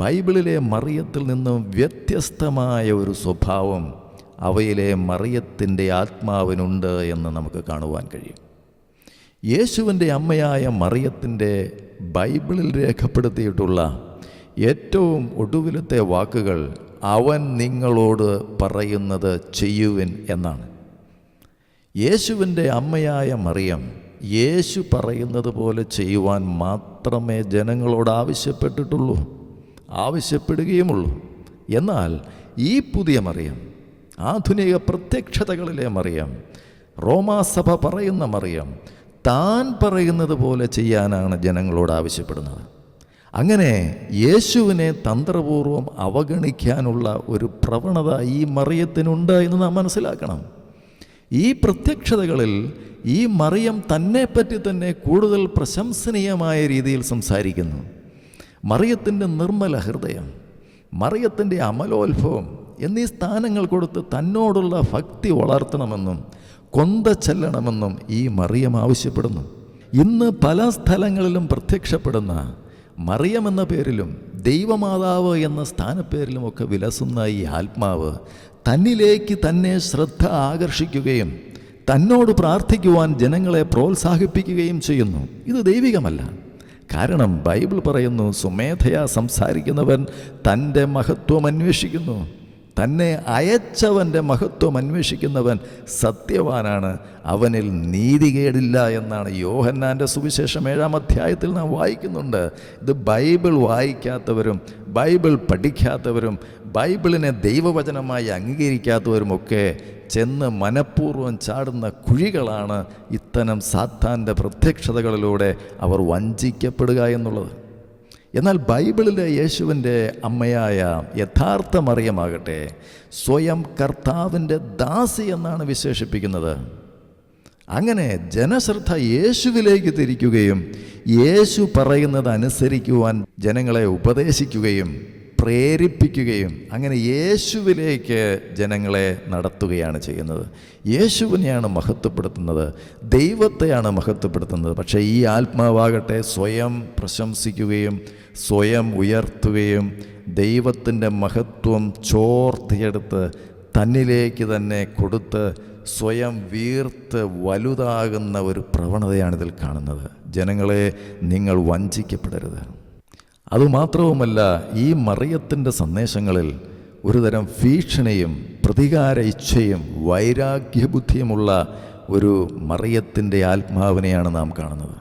ബൈബിളിലെ മറിയത്തിൽ നിന്നും വ്യത്യസ്തമായ ഒരു സ്വഭാവം അവയിലെ മറിയത്തിൻ്റെ ആത്മാവിനുണ്ട് എന്ന് നമുക്ക് കാണുവാൻ കഴിയും. യേശുവിൻ്റെ അമ്മയായ മറിയത്തിൻ്റെ ബൈബിളിൽ രേഖപ്പെടുത്തിയിട്ടുള്ള ഏറ്റവും ഒടുവിലത്തെ വാക്കുകൾ അവൻ നിങ്ങളോട് പറയുന്നത് ചെയ്യുവിൻ എന്നാണ്. യേശുവിൻ്റെ അമ്മയായ മറിയം യേശു പറയുന്നത് പോലെ ചെയ്യുവാൻ മാത്രമേ ജനങ്ങളോട് ആവശ്യപ്പെട്ടിട്ടുള്ളൂ, ആവശ്യപ്പെടുകയുമുള്ളൂ. എന്നാൽ ഈ പുതിയ മറിയം, ആധുനിക പ്രത്യക്ഷതകളിലെ മറിയം, റോമാസഭ പറയുന്ന മറിയം, താൻ പറയുന്നത് പോലെ ചെയ്യാനാണ് ജനങ്ങളോട് ആവശ്യപ്പെടുന്നത്. അങ്ങനെ യേശുവിനെ തന്ത്രപൂർവം അവഗണിക്കാനുള്ള ഒരു പ്രവണത ഈ മറിയത്തിനുണ്ട് എന്ന് നാം മനസ്സിലാക്കണം. ഈ പ്രത്യക്ഷതകളിൽ ഈ മറിയം തന്നെപ്പറ്റി തന്നെ കൂടുതൽ പ്രശംസനീയമായ രീതിയിൽ സംസാരിക്കുന്നു. മറിയത്തിൻ്റെ നിർമ്മല ഹൃദയം, മറിയത്തിൻ്റെ അമലോത്ഭവം എന്നീ സ്ഥാനങ്ങൾ കൊടുത്ത് തന്നോടുള്ള ഭക്തി വളർത്തണമെന്നും കൊന്ത ചെല്ലണമെന്നും ഈ മറിയം ആവശ്യപ്പെടുന്നു. ഇന്ന് പല സ്ഥലങ്ങളിലും പ്രത്യക്ഷപ്പെടുന്ന മറിയം എന്ന പേരിലും ദൈവമാതാവ് എന്ന സ്ഥാനപ്പേരിലുമൊക്കെ വിലസുന്ന ഈ ആത്മാവ് തന്നിലേക്ക് തന്നെ ശ്രദ്ധ ആകർഷിക്കുകയും തന്നോട് പ്രാർത്ഥിക്കുവാൻ ജനങ്ങളെ പ്രോത്സാഹിപ്പിക്കുകയും ചെയ്യുന്നു. ഇത് ദൈവികമല്ല. കാരണം ബൈബിൾ പറയുന്നു, സ്വമേധയാ സംസാരിക്കുന്നവൻ തൻ്റെ മഹത്വം അന്വേഷിക്കുന്നു. തന്നെ അയച്ചവൻ്റെ മഹത്വം അന്വേഷിക്കുന്നവൻ സത്യവാനാണ്, അവനിൽ നീതികേടില്ല എന്നാണ് യോഹന്നാൻ്റെ സുവിശേഷം 7-ാം അധ്യായത്തിൽ നാം വായിക്കുന്നുണ്ട്. ഇത് ബൈബിൾ വായിക്കാത്തവരും ബൈബിൾ പഠിക്കാത്തവരും ബൈബിളിനെ ദൈവവചനമായി അംഗീകരിക്കാത്തവരുമൊക്കെ ചെന്ന് മനഃപൂർവ്വം ചാടുന്ന കുഴികളാണ് ഇത്തരം സാത്താൻ്റെ പ്രത്യക്ഷതകളിലൂടെ അവർ വഞ്ചിക്കപ്പെടുക എന്നുള്ളത്. എന്നാൽ ബൈബിളിലെ യേശുവിൻ്റെ അമ്മയായ യഥാർത്ഥ മറിയമാകട്ടെ സ്വയം കർത്താവിൻ്റെ ദാസി എന്നാണ് വിശേഷിപ്പിക്കുന്നത്. അങ്ങനെ ജനശ്രദ്ധ യേശുവിലേക്ക് തിരിക്കുകയും യേശു പറയുന്നത് അനുസരിക്കുവാൻ ജനങ്ങളെ ഉപദേശിക്കുകയും പ്രേരിപ്പിക്കുകയും അങ്ങനെ യേശുവിലേക്ക് ജനങ്ങളെ നടത്തുകയാണ് ചെയ്യുന്നത്. യേശുവിനെയാണ് മഹത്വപ്പെടുത്തുന്നത്, ദൈവത്തെയാണ് മഹത്വപ്പെടുത്തുന്നത്. പക്ഷേ ഈ ആത്മാവാകട്ടെ സ്വയം പ്രശംസിക്കുകയും സ്വയം ഉയർത്തുകയും ദൈവത്തിൻ്റെ മഹത്വം ചോർത്തിയെടുത്ത് തന്നിലേക്ക് തന്നെ കൊടുത്ത് സ്വയം വീർത്ത് വലുതാകുന്ന ഒരു പ്രവണതയാണിതിൽ കാണുന്നത്. ജനങ്ങളെ, നിങ്ങൾ വഞ്ചിക്കപ്പെടരുത്. അതുമാത്രവുമല്ല, ഈ മറിയത്തിൻ്റെ സന്ദേശങ്ങളിൽ ഒരുതരം ഭീഷണിയും പ്രതികാര ഇച്ഛയും വൈരാഗ്യബുദ്ധിയുമുള്ള ഒരു മറിയത്തിൻ്റെ ആത്മാവിനെയാണ് നാം കാണുന്നത്.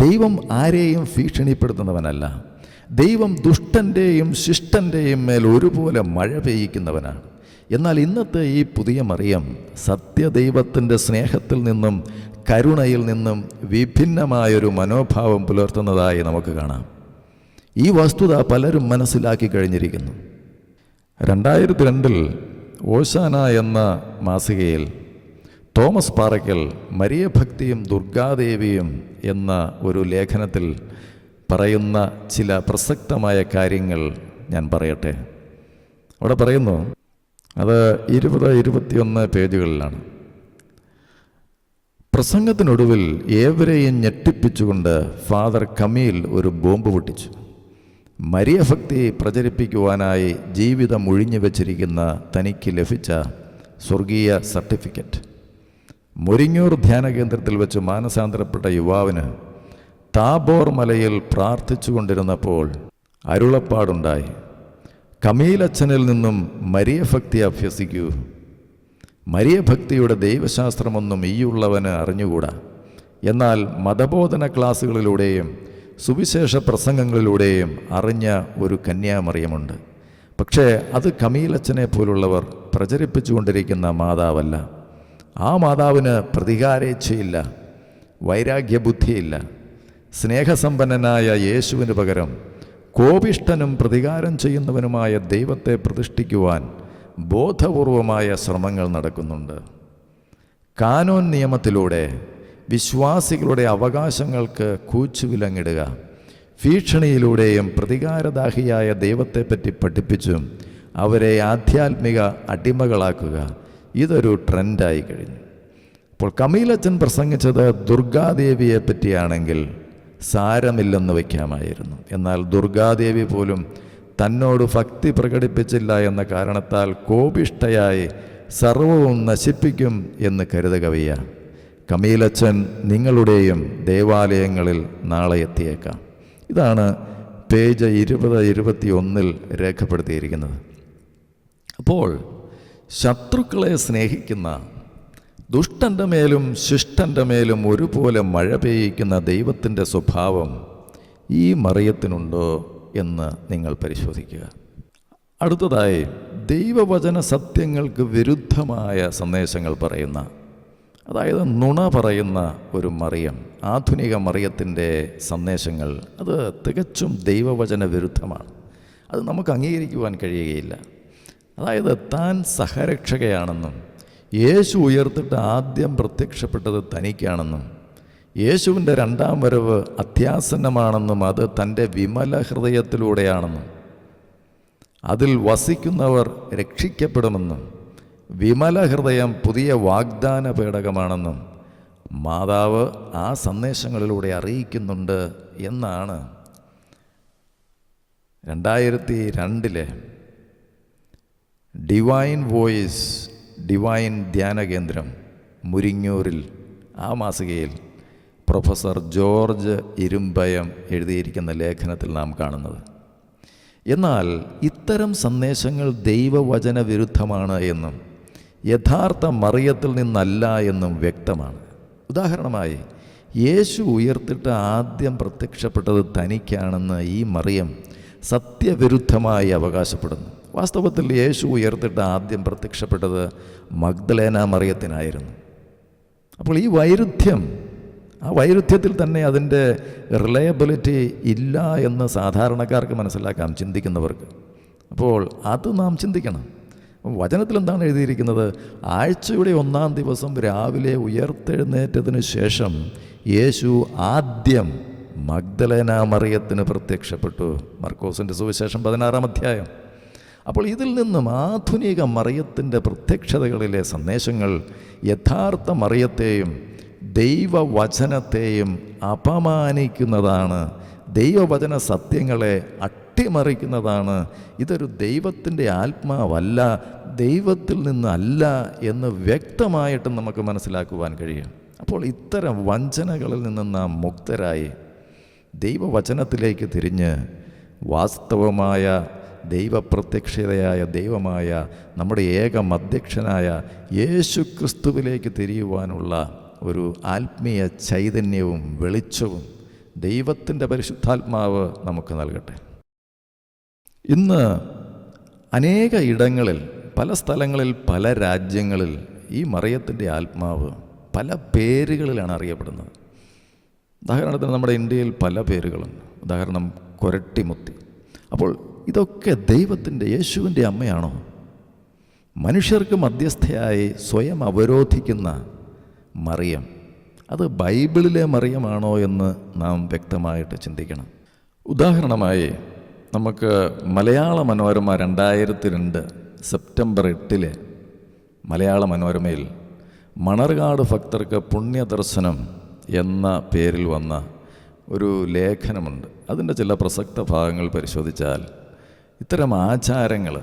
ദൈവം ആരെയും ഭീഷണിപ്പെടുത്തുന്നവനല്ല. ദൈവം ദുഷ്ടൻ്റെയും ശിഷ്ടൻ്റെയും മേൽ ഒരുപോലെ മഴ പെയ്യിക്കുന്നവനാണ്. എന്നാൽ ഇന്നത്തെ ഈ പുതിയ മറിയം സത്യദൈവത്തിൻ്റെ സ്നേഹത്തിൽ നിന്നും കരുണയിൽ നിന്നും വിഭിന്നമായൊരു മനോഭാവം പുലർത്തുന്നതായി നമുക്ക് കാണാം. ഈ വസ്തുത പലരും മനസ്സിലാക്കി കഴിഞ്ഞിരിക്കുന്നു. 2002 ഓശാന എന്ന മാസികയിൽ തോമസ് പാറയ്ക്കൽ മരിയഭക്തിയും ദുർഗാദേവിയും എന്ന ഒരു ലേഖനത്തിൽ പറയുന്ന ചില പ്രസക്തമായ കാര്യങ്ങൾ ഞാൻ പറയട്ടെ. അവിടെ പറയുന്നു, അത് 20-21 പേജുകളിലാണ്. പ്രസംഗത്തിനൊടുവിൽ ഏവരെയും ഞെട്ടിപ്പിച്ചുകൊണ്ട് ഫാദർ കമീൽ ഒരു ബോംബ് പൊട്ടിച്ചു. മരിയഭക്തി പ്രചരിപ്പിക്കുവാനായി ജീവിതം ഒഴിഞ്ഞു വച്ചിരിക്കുന്ന തനിക്ക് ലഭിച്ച സ്വർഗീയ സർട്ടിഫിക്കറ്റ് മുരിങ്ങൂർ ധ്യാന കേന്ദ്രത്തിൽ വെച്ച് മാനസാന്തരപ്പെട്ട യുവാവിന് താബോർ മലയിൽ പ്രാർത്ഥിച്ചു കൊണ്ടിരുന്നപ്പോൾ അരുളപ്പാടുണ്ടായി, കമീലച്ഛനിൽ നിന്നും മരിയഭക്തി അഭ്യസിക്കൂ. മരിയഭക്തിയുടെ ദൈവശാസ്ത്രമൊന്നും ഈയുള്ളവന് അറിഞ്ഞുകൂടാ. എന്നാൽ മതബോധന ക്ലാസ്സുകളിലൂടെയും സുവിശേഷ പ്രസംഗങ്ങളിലൂടെയും അറിഞ്ഞ ഒരു കന്യാമറിയമുണ്ട്. പക്ഷേ അത് കമീലച്ഛനെ പോലുള്ളവർ പ്രചരിപ്പിച്ചുകൊണ്ടിരിക്കുന്ന മാതാവല്ല. ആ മാതാവിന് പ്രതികാരേച്ഛയില്ല, വൈരാഗ്യബുദ്ധിയില്ല. സ്നേഹസമ്പന്നനായ യേശുവിന് പകരം കോപിഷ്ഠനും പ്രതികാരം ചെയ്യുന്നവനുമായ ദൈവത്തെ പ്രതിഷ്ഠിക്കുവാൻ ബോധപൂർവമായ ശ്രമങ്ങൾ നടക്കുന്നുണ്ട്. കാനോൻ നിയമത്തിലൂടെ വിശ്വാസികളുടെ അവകാശങ്ങൾക്ക് കൂച്ചുവിലങ്ങിടുക, ഭീഷണിയിലൂടെയും പ്രതികാരദാഹിയായ ദൈവത്തെപ്പറ്റി പഠിപ്പിച്ചും അവരെ ആധ്യാത്മിക അടിമകളാക്കുക, ഇതൊരു ട്രെൻഡായി കഴിഞ്ഞു. അപ്പോൾ കമീലച്ചൻ പ്രസംഗിച്ചത് ദുർഗാദേവിയെ പറ്റിയാണെങ്കിൽ സാരമില്ലെന്ന് വയ്ക്കാമായിരുന്നു. എന്നാൽ ദുർഗാദേവി പോലും തന്നോട് ഭക്തി പ്രകടിപ്പിച്ചില്ല എന്ന കാരണത്താൽ കോപിഷ്ഠയായി സർവവും നശിപ്പിക്കും എന്ന് കരുതുക വയ്യ. കമീലച്ചൻ നിങ്ങളുടെയും ദേവാലയങ്ങളിൽ നാളെ എത്തിയേക്കാം. ഇതാണ് പേജ് 20-21 രേഖപ്പെടുത്തിയിരിക്കുന്നത്. അപ്പോൾ ശത്രുക്കളെ സ്നേഹിക്കുന്ന, ദുഷ്ടൻ്റെ മേലും ശിഷ്ടൻ്റെ മേലും ഒരുപോലെ മഴ പെയ്യിക്കുന്ന ദൈവത്തിൻ്റെ സ്വഭാവം ഈ മറിയത്തിനുണ്ടോ എന്ന് നിങ്ങൾ പരിശോധിക്കുക. അടുത്തതായി, ദൈവവചന സത്യങ്ങൾക്ക് വിരുദ്ധമായ സന്ദേശങ്ങൾ പറയുന്ന, അതായത് നുണ പറയുന്ന ഒരു മറിയം, ആധുനിക മറിയത്തിൻ്റെ സന്ദേശങ്ങൾ അത് തികച്ചും ദൈവവചന വിരുദ്ധമാണ്. അത് നമുക്ക് അംഗീകരിക്കുവാൻ കഴിയുകയില്ല. അതായത് താൻ സഹരക്ഷകയാണെന്നും യേശു ഉയർത്തിട്ട് ആദ്യം പ്രത്യക്ഷപ്പെട്ടത് തനിക്കാണെന്നും യേശുവിൻ്റെ 2ാം വരവ് അത്യാസന്നമാണെന്നും അത് തൻ്റെ വിമല ഹൃദയത്തിലൂടെയാണെന്നും അതിൽ വസിക്കുന്നവർ രക്ഷിക്കപ്പെടുമെന്നും വിമല ഹൃദയം പുതിയ വാഗ്ദാന പേടകമാണെന്നും മാതാവ് ആ സന്ദേശങ്ങളിലൂടെ അറിയിക്കുന്നുണ്ട് എന്നാണ് 2002 ഡിവൈൻ വോയിസ്, ഡിവൈൻ ധ്യാന കേന്ദ്രം മുരിങ്ങൂരിൽ ആ മാസികയിൽ പ്രൊഫസർ ജോർജ് ഇരുമ്പയം എഴുതിയിരിക്കുന്ന ലേഖനത്തിൽ നാം കാണുന്നത്. എന്നാൽ ഇത്തരം സന്ദേശങ്ങൾ ദൈവവചന വിരുദ്ധമാണ് എന്നും യഥാർത്ഥ മറിയത്തിൽ നിന്നല്ല എന്നും വ്യക്തമാണ്. ഉദാഹരണമായി, യേശു ഉയർത്തിട്ട് ആദ്യം പ്രത്യക്ഷപ്പെട്ടത് തനിക്കാണെന്ന് ഈ മറിയം സത്യവിരുദ്ധമായി അവകാശപ്പെടുന്നു. വാസ്തവത്തിൽ യേശു ഉയർത്തിട്ട് ആദ്യം പ്രത്യക്ഷപ്പെട്ടത് മഗ്ദലേന മറിയത്തിനായിരുന്നു. അപ്പോൾ ഈ വൈരുദ്ധ്യത്തിൽ തന്നെ അതിൻ്റെ റിലയബിലിറ്റി ഇല്ല എന്ന് സാധാരണക്കാർക്ക് മനസ്സിലാക്കാം, ചിന്തിക്കുന്നവർക്ക്. അപ്പോൾ അത് നാം ചിന്തിക്കണം. വചനത്തിൽ എന്താണ് എഴുതിയിരിക്കുന്നത്? ആഴ്ചയുടെ 1-ാം ദിവസം രാവിലെ ഉയർത്തെഴുന്നേറ്റതിന് ശേഷം യേശു ആദ്യം മഗ്ദലേന മറിയത്തിന് പ്രത്യക്ഷപ്പെട്ടു. മർക്കോസിൻ്റെ സുവിശേഷം 16-ാം അധ്യായം. അപ്പോൾ ഇതിൽ നിന്നും ആധുനിക മറിയത്തിൻ്റെ പ്രത്യക്ഷതകളിലെ സന്ദേശങ്ങൾ യഥാർത്ഥ മറിയത്തെയും ദൈവവചനത്തെയും അപമാനിക്കുന്നതാണ്, ദൈവവചന സത്യങ്ങളെ അട്ടിമറിക്കുന്നതാണ്. ഇതൊരു ദൈവത്തിൻ്റെ ആത്മാവല്ല, ദൈവത്തിൽ നിന്നല്ല എന്ന് വ്യക്തമായിട്ട് നമുക്ക് മനസ്സിലാക്കുവാൻ കഴിയും. അപ്പോൾ ഇത്തരം വഞ്ചനകളിൽ നിന്ന് നാം മുക്തരായി ദൈവവചനത്തിലേക്ക് തിരിഞ്ഞ് വാസ്തവമായ ദൈവപ്രത്യക്ഷതയായ ദൈവമായ നമ്മുടെ ഏക മധ്യക്ഷനായ യേശു ക്രിസ്തുവിലേക്ക് തിരിയുവാനുള്ള ഒരു ആത്മീയ ചൈതന്യവും വെളിച്ചവും ദൈവത്തിൻ്റെ പരിശുദ്ധാത്മാവ് നമുക്ക് നൽകട്ടെ. ഇന്ന് അനേക ഇടങ്ങളിൽ, പല സ്ഥലങ്ങളിൽ, പല രാജ്യങ്ങളിൽ ഈ മറിയത്തിൻ്റെ ആത്മാവ് പല പേരുകളിലാണ് അറിയപ്പെടുന്നത്. ഉദാഹരണത്തിന് നമ്മുടെ ഇന്ത്യയിൽ പല പേരുകളുണ്ട്. ഉദാഹരണം കൊരട്ടിമുത്തി. അപ്പോൾ ഇതൊക്കെ ദൈവത്തിൻ്റെ, യേശുവിൻ്റെ അമ്മയാണോ? മനുഷ്യർക്ക് മധ്യസ്ഥയായി സ്വയം അവരോധിക്കുന്ന മറിയം, അത് ബൈബിളിലെ മറിയമാണോ എന്ന് നാം വ്യക്തമായിട്ട് ചിന്തിക്കണം. ഉദാഹരണമായി നമുക്ക് മലയാള മനോരമ 2002 സെപ്റ്റംബർ 8 മലയാള മനോരമയിൽ മണർകാട് ഭക്തർക്ക് പുണ്യദർശനം എന്ന പേരിൽ വന്ന ഒരു ലേഖനമുണ്ട്. അതിൻ്റെ ചില പ്രസക്ത ഭാഗങ്ങൾ പരിശോധിച്ചാൽ ഇത്തരം ആചാരങ്ങൾ,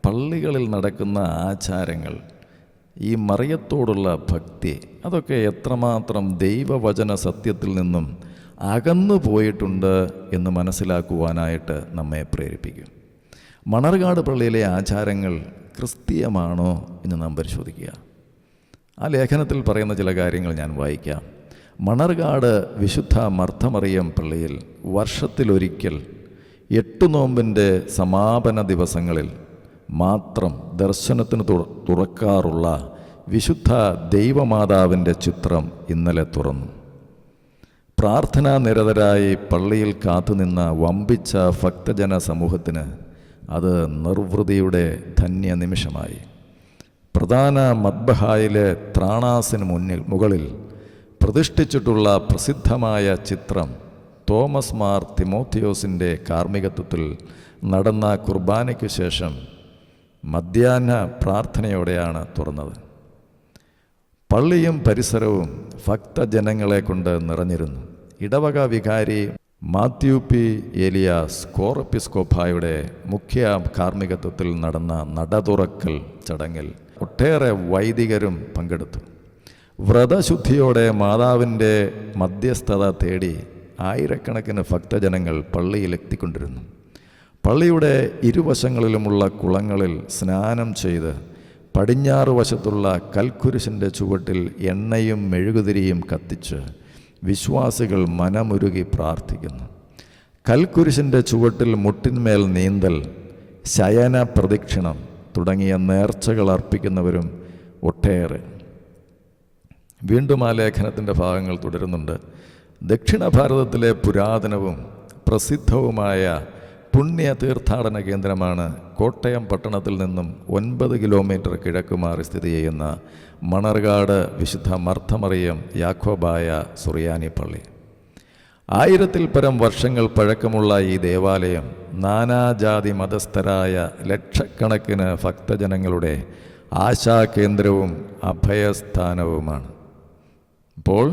പള്ളികളിൽ നടക്കുന്ന ആചാരങ്ങൾ, ഈ മറിയത്തോടുള്ള ഭക്തി, അതൊക്കെ എത്രമാത്രം ദൈവവചന സത്യത്തിൽ നിന്നും അകന്നു പോയിട്ടുണ്ട് എന്ന് മനസ്സിലാക്കുവാനായിട്ട് നമ്മെ പ്രേരിപ്പിക്കും. മണർകാട് പള്ളിയിലെ ആചാരങ്ങൾ ക്രിസ്തീയമാണോ എന്ന് നാം പരിശോധിക്കുക. ആ ലേഖനത്തിൽ പറയുന്ന ചില കാര്യങ്ങൾ ഞാൻ വായിക്കാം. മണർകാട് വിശുദ്ധ മർത്തമറിയം പള്ളിയിൽ വർഷത്തിലൊരിക്കൽ 8 നോമ്പിൻ്റെ സമാപന ദിവസങ്ങളിൽ മാത്രം ദർശനത്തിന് തുറക്കാറുള്ള വിശുദ്ധ ദൈവമാതാവിൻ്റെ ചിത്രം ഇന്നലെ തുറന്നു. പ്രാർത്ഥനാ നിരതരായി പള്ളിയിൽ കാത്തുനിന്ന വമ്പിച്ച ഭക്തജന സമൂഹത്തിന് അത് നിർവൃതിയുടെ ധന്യ നിമിഷമായി. പ്രധാന മദ്ബഹായിലെ ത്രാണാസിന് മുകളിൽ പ്രതിഷ്ഠിച്ചിട്ടുള്ള പ്രസിദ്ധമായ ചിത്രം തോമസ് മാർ തിമോത്തിയോസിൻ്റെ കാർമ്മികത്വത്തിൽ നടന്ന കുർബാനയ്ക്ക് ശേഷം മധ്യാഹ്ന പ്രാർത്ഥനയോടെയാണ് തുറന്നത്. പള്ളിയും പരിസരവും ഭക്തജനങ്ങളെ കൊണ്ട് നിറഞ്ഞിരുന്നു. ഇടവക വികാരി മാത്യു പി ഏലിയാസ് കോറപ്പിസ്കോപ്പായുടെ മുഖ്യ കാർമ്മികത്വത്തിൽ നടന്ന നടതുറക്കൽ ചടങ്ങിൽ ഒട്ടേറെ വൈദികരും പങ്കെടുത്തു. വ്രതശുദ്ധിയോടെ മാതാവിൻ്റെ മധ്യസ്ഥത തേടി ആയിരക്കണക്കിന് ഭക്തജനങ്ങൾ പള്ളിയിൽ എത്തിക്കൊണ്ടിരുന്നു. പള്ളിയുടെ ഇരുവശങ്ങളിലുമുള്ള കുളങ്ങളിൽ സ്നാനം ചെയ്ത് പടിഞ്ഞാറ് വശത്തുള്ള കൽക്കുരിശിൻ്റെ ചുവട്ടിൽ എണ്ണയും മെഴുകുതിരിയും കത്തിച്ച് വിശ്വാസികൾ മനമുരുകി പ്രാർത്ഥിക്കുന്നു. കൽക്കുരിശിൻ്റെ ചുവട്ടിൽ മുട്ടിന്മേൽ നീന്തൽ, ശയന പ്രദക്ഷിണം തുടങ്ങിയ നേർച്ചകൾ അർപ്പിക്കുന്നവരും ഒട്ടേറെ. വീണ്ടും ആ ലേഖനത്തിൻ്റെ ഭാഗങ്ങൾ തുടരുന്നുണ്ട്. ദക്ഷിണ ഭാരതത്തിലെ പുരാതനവും പ്രസിദ്ധവുമായ പുണ്യ തീർത്ഥാടന കേന്ദ്രമാണ് കോട്ടയം പട്ടണത്തിൽ നിന്നും 9 കിലോമീറ്റർ കിഴക്ക് മാറി സ്ഥിതി ചെയ്യുന്ന മണർകാട് വിശുദ്ധ മർത്തമറിയം യാക്കോബായ സുറിയാനി പള്ളി. 1000-ൽ പരം വർഷങ്ങൾ പഴക്കമുള്ള ഈ ദേവാലയം നാനാജാതി മതസ്ഥരായ ലക്ഷക്കണക്കിന് ഭക്തജനങ്ങളുടെ ആശാകേന്ദ്രവും അഭയസ്ഥാനവുമാണ്. ഇപ്പോൾ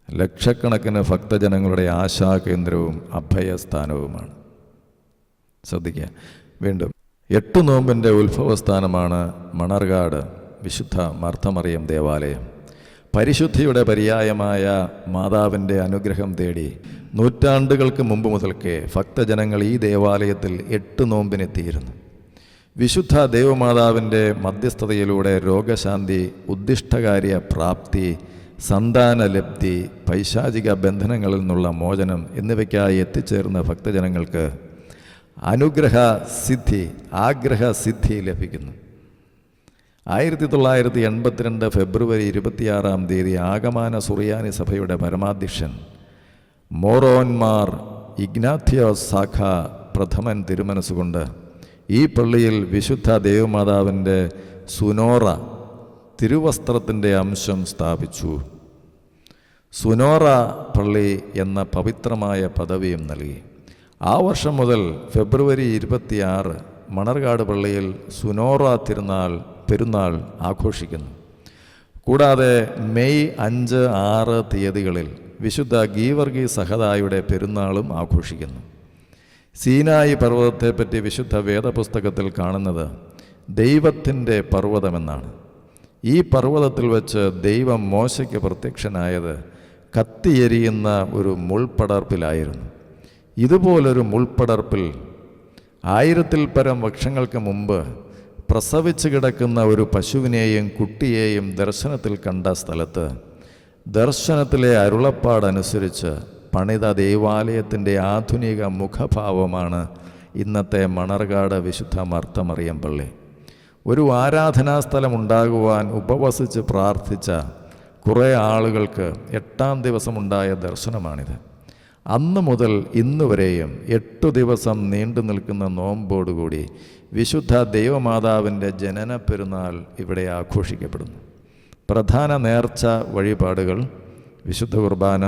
ലക്ഷക്കണക്കിന് ഭക്തജനങ്ങളുടെ ആശാകേന്ദ്രവും അഭയസ്ഥാനവുമാണ്. ശ്രദ്ധിക്കുക. വീണ്ടും 8 നോമ്പിൻ്റെ ഉത്ഭവസ്ഥാനമാണ് മണർകാട് വിശുദ്ധ മർത്തമറിയം ദേവാലയം. പരിശുദ്ധിയുടെ പര്യായമായ മാതാവിൻ്റെ അനുഗ്രഹം തേടി നൂറ്റാണ്ടുകൾക്ക് മുമ്പ് മുതൽക്കേ ഭക്തജനങ്ങൾ ഈ ദേവാലയത്തിൽ 8 നോമ്പിനെത്തിയിരുന്നു. വിശുദ്ധ ദേവമാതാവിൻ്റെ മധ്യസ്ഥതയിലൂടെ രോഗശാന്തി, ഉദ്ദിഷ്ടകാര്യ പ്രാപ്തി, സന്താനലബ്ധി, പൈശാചിക ബന്ധനങ്ങളിൽ നിന്നുള്ള മോചനം എന്നിവയ്ക്കായി എത്തിച്ചേർന്ന ഭക്തജനങ്ങൾക്ക് അനുഗ്രഹ സിദ്ധി, ആഗ്രഹസിദ്ധി ലഭിക്കുന്നു. 1982 ഫെബ്രുവരി 26 ആഗമാന സുറിയാനി സഭയുടെ പരമാധ്യക്ഷൻ മോറോന്മാർ ഇഗ്നാത്തിയോസ് സാഖ പ്രഥമൻ തിരുമനസ്സുകൊണ്ട് ഈ പള്ളിയിൽ വിശുദ്ധ ദേവമാതാവിൻ്റെ സുനോറ തിരുവസ്ത്രത്തിൻ്റെ അംശം സ്ഥാപിച്ചു. സുനോറ പള്ളി എന്ന പവിത്രമായ പദവിയും നൽകി. ആ വർഷം മുതൽ ഫെബ്രുവരി 26 മണർകാട് പള്ളിയിൽ സുനോറ പെരുന്നാൾ ആഘോഷിക്കുന്നു. കൂടാതെ മെയ് 5, 6 തീയതികളിൽ വിശുദ്ധ ഗീവർഗി സഹദായുടെ പെരുന്നാളും ആഘോഷിക്കുന്നു. സീനായി പർവ്വതത്തെപ്പറ്റി വിശുദ്ധ വേദപുസ്തകത്തിൽ കാണുന്നത് ദൈവത്തിൻ്റെ പർവ്വതമെന്നാണ്. ഈ പർവ്വതത്തിൽ വച്ച് ദൈവം മോശയ്ക്ക് പ്രത്യക്ഷനായത് കത്തിയെരിയുന്ന ഒരു മുൾപടർപ്പിലായിരുന്നു. ഇതുപോലൊരു മുൾപടർപ്പിൽ 1000-ൽ പരം വർഷങ്ങൾക്ക് മുമ്പ് പ്രസവിച്ച് കിടക്കുന്ന ഒരു പശുവിനെയും കുട്ടിയെയും ദർശനത്തിൽ കണ്ട സ്ഥലത്ത് ദർശനത്തിലെ അരുളപ്പാടനുസരിച്ച് പണിത ദേവാലയത്തിൻ്റെ ആധുനിക മുഖഭാവമാണ് ഇന്നത്തെ മണർകാട് വിശുദ്ധ മർത്തമറിയം പള്ളി. ഒരു ആരാധനാ സ്ഥലം ഉണ്ടാകുവാൻ ഉപവസിച്ച് പ്രാർത്ഥിച്ച കുറേ ആളുകൾക്ക് 8-ാം ദിവസമുണ്ടായ ദർശനമാണിത്. അന്ന് മുതൽ ഇന്ന് വരെയും 8 ദിവസം നീണ്ടു നിൽക്കുന്ന നോമ്പോടുകൂടി വിശുദ്ധ ദൈവമാതാവിൻ്റെ ജനന പെരുന്നാൾ ഇവിടെ ആഘോഷിക്കപ്പെടുന്നു. പ്രധാന നേർച്ച വഴിപാടുകൾ വിശുദ്ധ കുർബാന,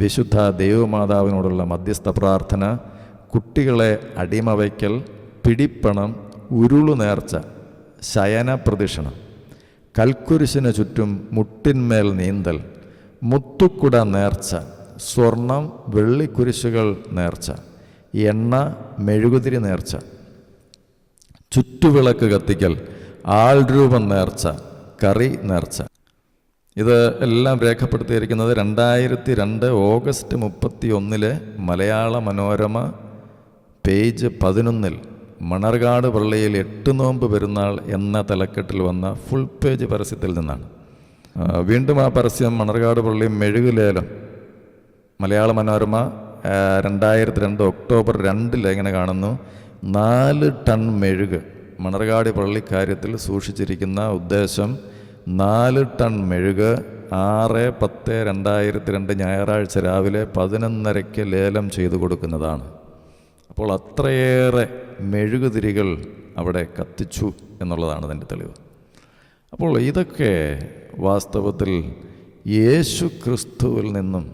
വിശുദ്ധ ദൈവമാതാവിനോടുള്ള മധ്യസ്ഥ പ്രാർത്ഥന, കുട്ടികളെ അടിമവയ്ക്കൽ, പിടിപ്പണം, ഉരുളു നേർച്ച, ശയന പ്രദക്ഷിണം, കൽക്കുരിശിന് ചുറ്റും മുട്ടിന്മേൽ നീന്തൽ, മുത്തുക്കുട നേർച്ച, സ്വർണം വെള്ളിക്കുരിശുകൾ നേർച്ച, എണ്ണ മെഴുകുതിരി നേർച്ച, ചുറ്റുവിളക്ക് കത്തിക്കൽ, ആൾരൂപം നേർച്ച, കറി നേർച്ച. ഇത് എല്ലാം രേഖപ്പെടുത്തിയിരിക്കുന്നത് 2002 ഓഗസ്റ്റ് 31 മലയാള മനോരമ പേജ് 11 മണർകാട് പള്ളിയിൽ 8 നോമ്പ് പെരുന്നാൾ എന്ന തലക്കെട്ടിൽ വന്ന ഫുൾ പേജ് പരസ്യത്തിൽ നിന്നാണ്. വീണ്ടും ആ പരസ്യം മണർകാട് പള്ളി മെഴുകുലേലം മലയാള മനോരമ 2002 ഒക്ടോബർ 2 എങ്ങനെ കാണുന്നു. 4 ടൺ മെഴുക് മണർകാട് പള്ളിക്കാര്യത്തിൽ സൂക്ഷിച്ചിരിക്കുന്ന ഉദ്ദേശം 4 ടൺ മെഴുക് 6/10/2002 ഞായറാഴ്ച രാവിലെ 11:30 ലേലം ചെയ്തു കൊടുക്കുന്നതാണ്. അപ്പോൾ അത്രയേറെ മെഴുകുതിരികൾ അവിടെ കത്തിച്ചു എന്നുള്ളതാണ് അതിൻ്റെ തെളിവ്. അപ്പോൾ ഇതൊക്കെ വാസ്തവത്തിൽ യേശു ക്രിസ്തുവിൽ നിന്നും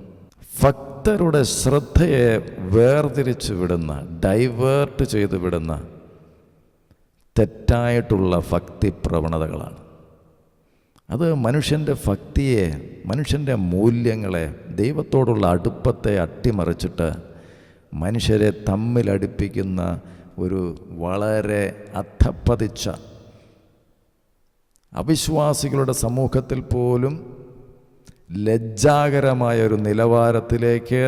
ഭക്തരുടെ ശ്രദ്ധയെ വേർതിരിച്ച് വിടുന്ന, ഡൈവേർട്ട് ചെയ്ത് വിടുന്ന തെറ്റായിട്ടുള്ള ഭക്തി പ്രവണതകളാണ്. അത് മനുഷ്യൻ്റെ ഭക്തിയെ, മനുഷ്യൻ്റെ മൂല്യങ്ങളെ, ദൈവത്തോടുള്ള അടുപ്പത്തെ അട്ടിമറിച്ചിട്ട് മനുഷ്യരെ തമ്മിലടുപ്പിക്കുന്ന ഒരു വളരെ അധപ്പതിച്ച, അവിശ്വാസികളുടെ സമൂഹത്തിൽ പോലും ലജ്ജാകരമായ ഒരു നിലവാരത്തിലേക്ക്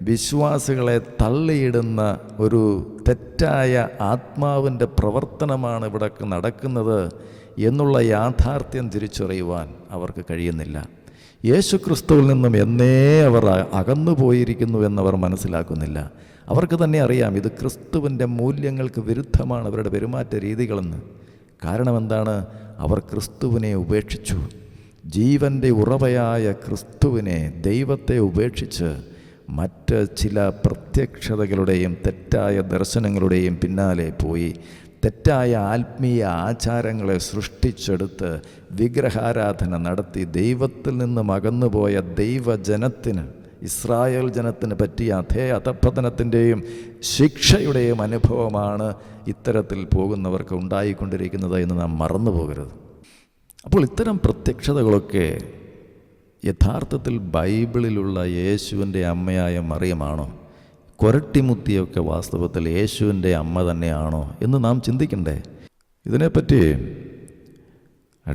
വിശ്വാസികളെ തള്ളിയിടുന്ന ഒരു തെറ്റായ ആത്മാവിൻ്റെ പ്രവർത്തനമാണ് ഇവിടെ നടക്കുന്നത് എന്നുള്ള യാഥാർത്ഥ്യം തിരിച്ചറിയുവാൻ അവർക്ക് കഴിയുന്നില്ല. യേശു ക്രിസ്തുവിൽ നിന്നും എന്നേ അവർ അകന്നു പോയിരിക്കുന്നു എന്നവർ മനസ്സിലാക്കുന്നില്ല. അവർക്ക് തന്നെ അറിയാം ഇത് ക്രിസ്തുവിൻ്റെ മൂല്യങ്ങൾക്ക് വിരുദ്ധമാണ് അവരുടെ പെരുമാറ്റ രീതികളെന്ന്. കാരണം എന്താണ്? അവർ ക്രിസ്തുവിനെ ഉപേക്ഷിച്ചു. ജീവൻ്റെ ഉറവയായ ക്രിസ്തുവിനെ, ദൈവത്തെ ഉപേക്ഷിച്ച് മറ്റ് ചില പ്രത്യക്ഷതകളുടെയും തെറ്റായ ദർശനങ്ങളുടെയും പിന്നാലെ പോയി തെറ്റായ ആത്മീയ ആചാരങ്ങളെ സൃഷ്ടിച്ചെടുത്ത് വിഗ്രഹാരാധന നടത്തി ദൈവത്തിൽ നിന്നും അകന്നുപോയ ദൈവജനത്തിന്, ഇസ്രായേൽ ജനത്തിന് പറ്റിയ അതേ അധപ്പതനത്തിൻ്റെയും ശിക്ഷയുടെയും അനുഭവമാണ് ഇത്തരത്തിൽ പോകുന്നവർക്ക് ഉണ്ടായിക്കൊണ്ടിരിക്കുന്നത് എന്ന് നാം മറന്നു പോകരുത്. അപ്പോൾ ഇത്തരം പ്രത്യക്ഷതകളൊക്കെ യഥാർത്ഥത്തിൽ ബൈബിളിലുള്ള യേശുവിൻ്റെ അമ്മയായ മറിയമാണോ? കൊരട്ടിമുത്തിയൊക്കെ വാസ്തവത്തിൽ യേശുവിൻ്റെ അമ്മ തന്നെയാണോ എന്ന് നാം ചിന്തിക്കണ്ടേ? ഇതിനെപ്പറ്റി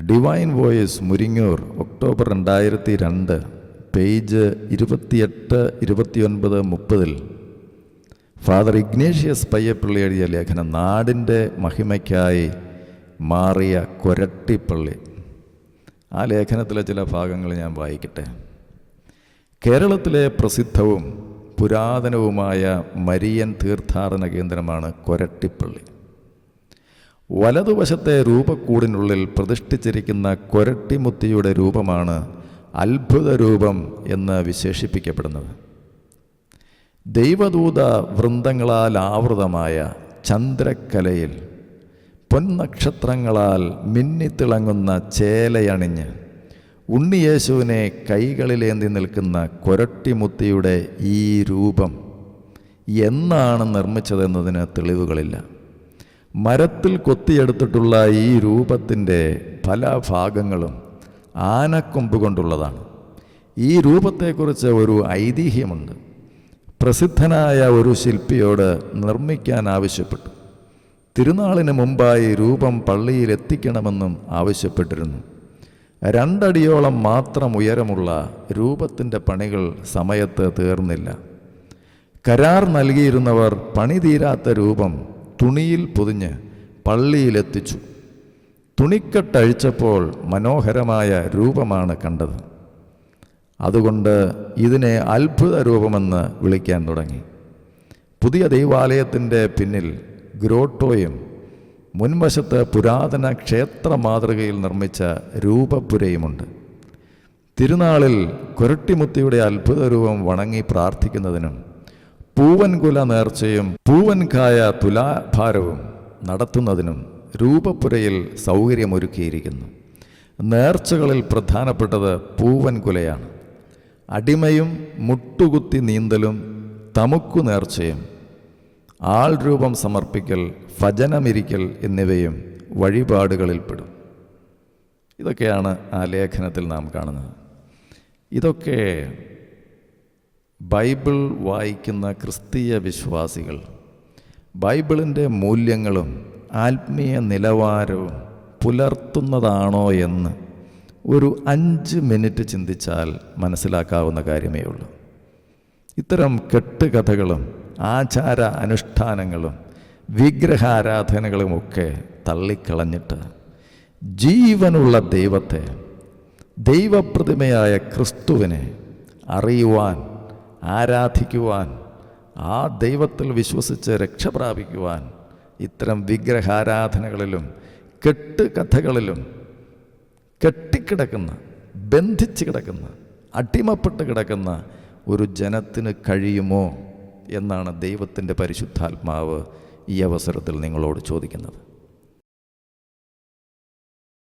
divine voice Muringoor, October 2002, page 28, 29, 30 father Ignatius Payyappilly എഴുതിയ ലേഖനം നാടിൻ്റെ മഹിമയ്ക്കായി മാറിയ കൊരട്ടിപ്പള്ളി. ആ ലേഖനത്തിലെ ചില ഭാഗങ്ങൾ ഞാൻ വായിക്കട്ടെ. കേരളത്തിലെ പ്രസിദ്ധവും പുരാതനവുമായ മരിയൻ തീർത്ഥാടന കേന്ദ്രമാണ് കൊരട്ടിപ്പള്ളി. വലതുവശത്തെ രൂപക്കൂടിനുള്ളിൽ പ്രതിഷ്ഠിച്ചിരിക്കുന്ന കൊരട്ടിമുത്തിയുടെ രൂപമാണ് അത്ഭുത രൂപം എന്ന് വിശേഷിപ്പിക്കപ്പെടുന്നത്. ദൈവദൂത വൃന്ദങ്ങളാൽ ആവൃതമായ ചന്ദ്രക്കലയിൽ പൊന്നക്ഷത്രങ്ങളാൽ മിന്നിത്തിളങ്ങുന്ന ചേലയണിഞ്ഞ് ഉണ്ണിയേശുവിനെ കൈകളിലേന്തി നിൽക്കുന്ന കൊരട്ടിമുത്തിയുടെ ഈ രൂപം എന്നാണ് നിർമ്മിച്ചതെന്നതിന് തെളിവുകളില്ല. മരത്തിൽ കൊത്തിയെടുത്തിട്ടുള്ള ഈ രൂപത്തിൻ്റെ പല ഭാഗങ്ങളും ആനക്കൊമ്പ് കൊണ്ടുള്ളതാണ്. ഈ രൂപത്തെക്കുറിച്ച് ഒരു ഐതിഹ്യമുണ്ട്. പ്രസിദ്ധനായ ഒരു ശില്പിയോട് നിർമ്മിക്കാൻ ആവശ്യപ്പെട്ടു. തിരുനാളിന് മുമ്പായി രൂപം പള്ളിയിൽ എത്തിക്കണമെന്നും ആവശ്യപ്പെട്ടിരുന്നു. 2 അടിയോളം മാത്രം ഉയരമുള്ള രൂപത്തിൻ്റെ പണികൾ സമയത്ത് തീർന്നില്ല. കരാർ നൽകിയിരുന്നവർ പണി തീരാത്ത രൂപം തുണിയിൽ പൊതിഞ്ഞ് പള്ളിയിലെത്തിച്ചു. തുണിക്കെട്ടഴിച്ചപ്പോൾ മനോഹരമായ രൂപമാണ് കണ്ടത്. അതുകൊണ്ട് ഇതിനെ അത്ഭുത രൂപമെന്ന് വിളിക്കാൻ തുടങ്ങി. പുതിയ ദൈവാലയത്തിൻ്റെ പിന്നിൽ ഗ്രോട്ടോയും മുൻവശത്ത് പുരാതന ക്ഷേത്ര മാതൃകയിൽ നിർമ്മിച്ച രൂപപുരയുമുണ്ട്. തിരുനാളിൽ കൊരട്ടിമുത്തിയുടെ അത്ഭുത രൂപം വണങ്ങി പ്രാർത്ഥിക്കുന്നതിനും പൂവൻകുല നേർച്ചയും പൂവൻകായ തുലാഭാരവും നടത്തുന്നതിനും രൂപപുരയിൽ സൗകര്യമൊരുക്കിയിരിക്കുന്നു. നേർച്ചകളിൽ പ്രധാനപ്പെട്ടത് പൂവൻകുലയാണ്. അടിമയും മുട്ടുകുത്തി നീന്തലും തമുക്കു നേർച്ചയും ആൾ രൂപം സമർപ്പിക്കൽ, ഭജനമിരിക്കൽ എന്നിവയും വഴിപാടുകളിൽപ്പെടും. ഇതൊക്കെയാണ് ആ ലേഖനത്തിൽ നാം കാണുന്നത്. ഇതൊക്കെ ബൈബിൾ വായിക്കുന്ന ക്രിസ്തീയ വിശ്വാസികൾ ബൈബിളിൻ്റെ മൂല്യങ്ങളും ആത്മീയ നിലവാരവും പുലർത്തുന്നതാണോ എന്ന് ഒരു 5 മിനിറ്റ് ചിന്തിച്ചാൽ മനസ്സിലാക്കാവുന്ന കാര്യമേ ഉള്ളൂ. ഇത്തരം കെട്ടുകഥകളും ആചാര അനുഷ്ഠാനങ്ങളും വിഗ്രഹാരാധനകളുമൊക്കെ തള്ളിക്കളഞ്ഞിട്ട് ജീവനുള്ള ദൈവത്തെ, ദൈവപ്രതിമയായ ക്രിസ്തുവിനെ അറിയുവാൻ, ആരാധിക്കുവാൻ, ആ ദൈവത്തിൽ വിശ്വസിച്ച് രക്ഷ പ്രാപിക്കുവാൻ ഇത്തരം വിഗ്രഹാരാധനകളിലും കെട്ടുകഥകളിലും കെട്ടിക്കിടക്കുന്ന, ബന്ധിച്ച് കിടക്കുന്ന, അടിമപ്പെട്ട് കിടക്കുന്ന ഒരു ജനത്തിന് കഴിയുമോ എന്നാണ് ദൈവത്തിൻ്റെ പരിശുദ്ധാത്മാവ് ഈ അവസരത്തിൽ നിങ്ങളോട് ചോദിക്കുന്നത്.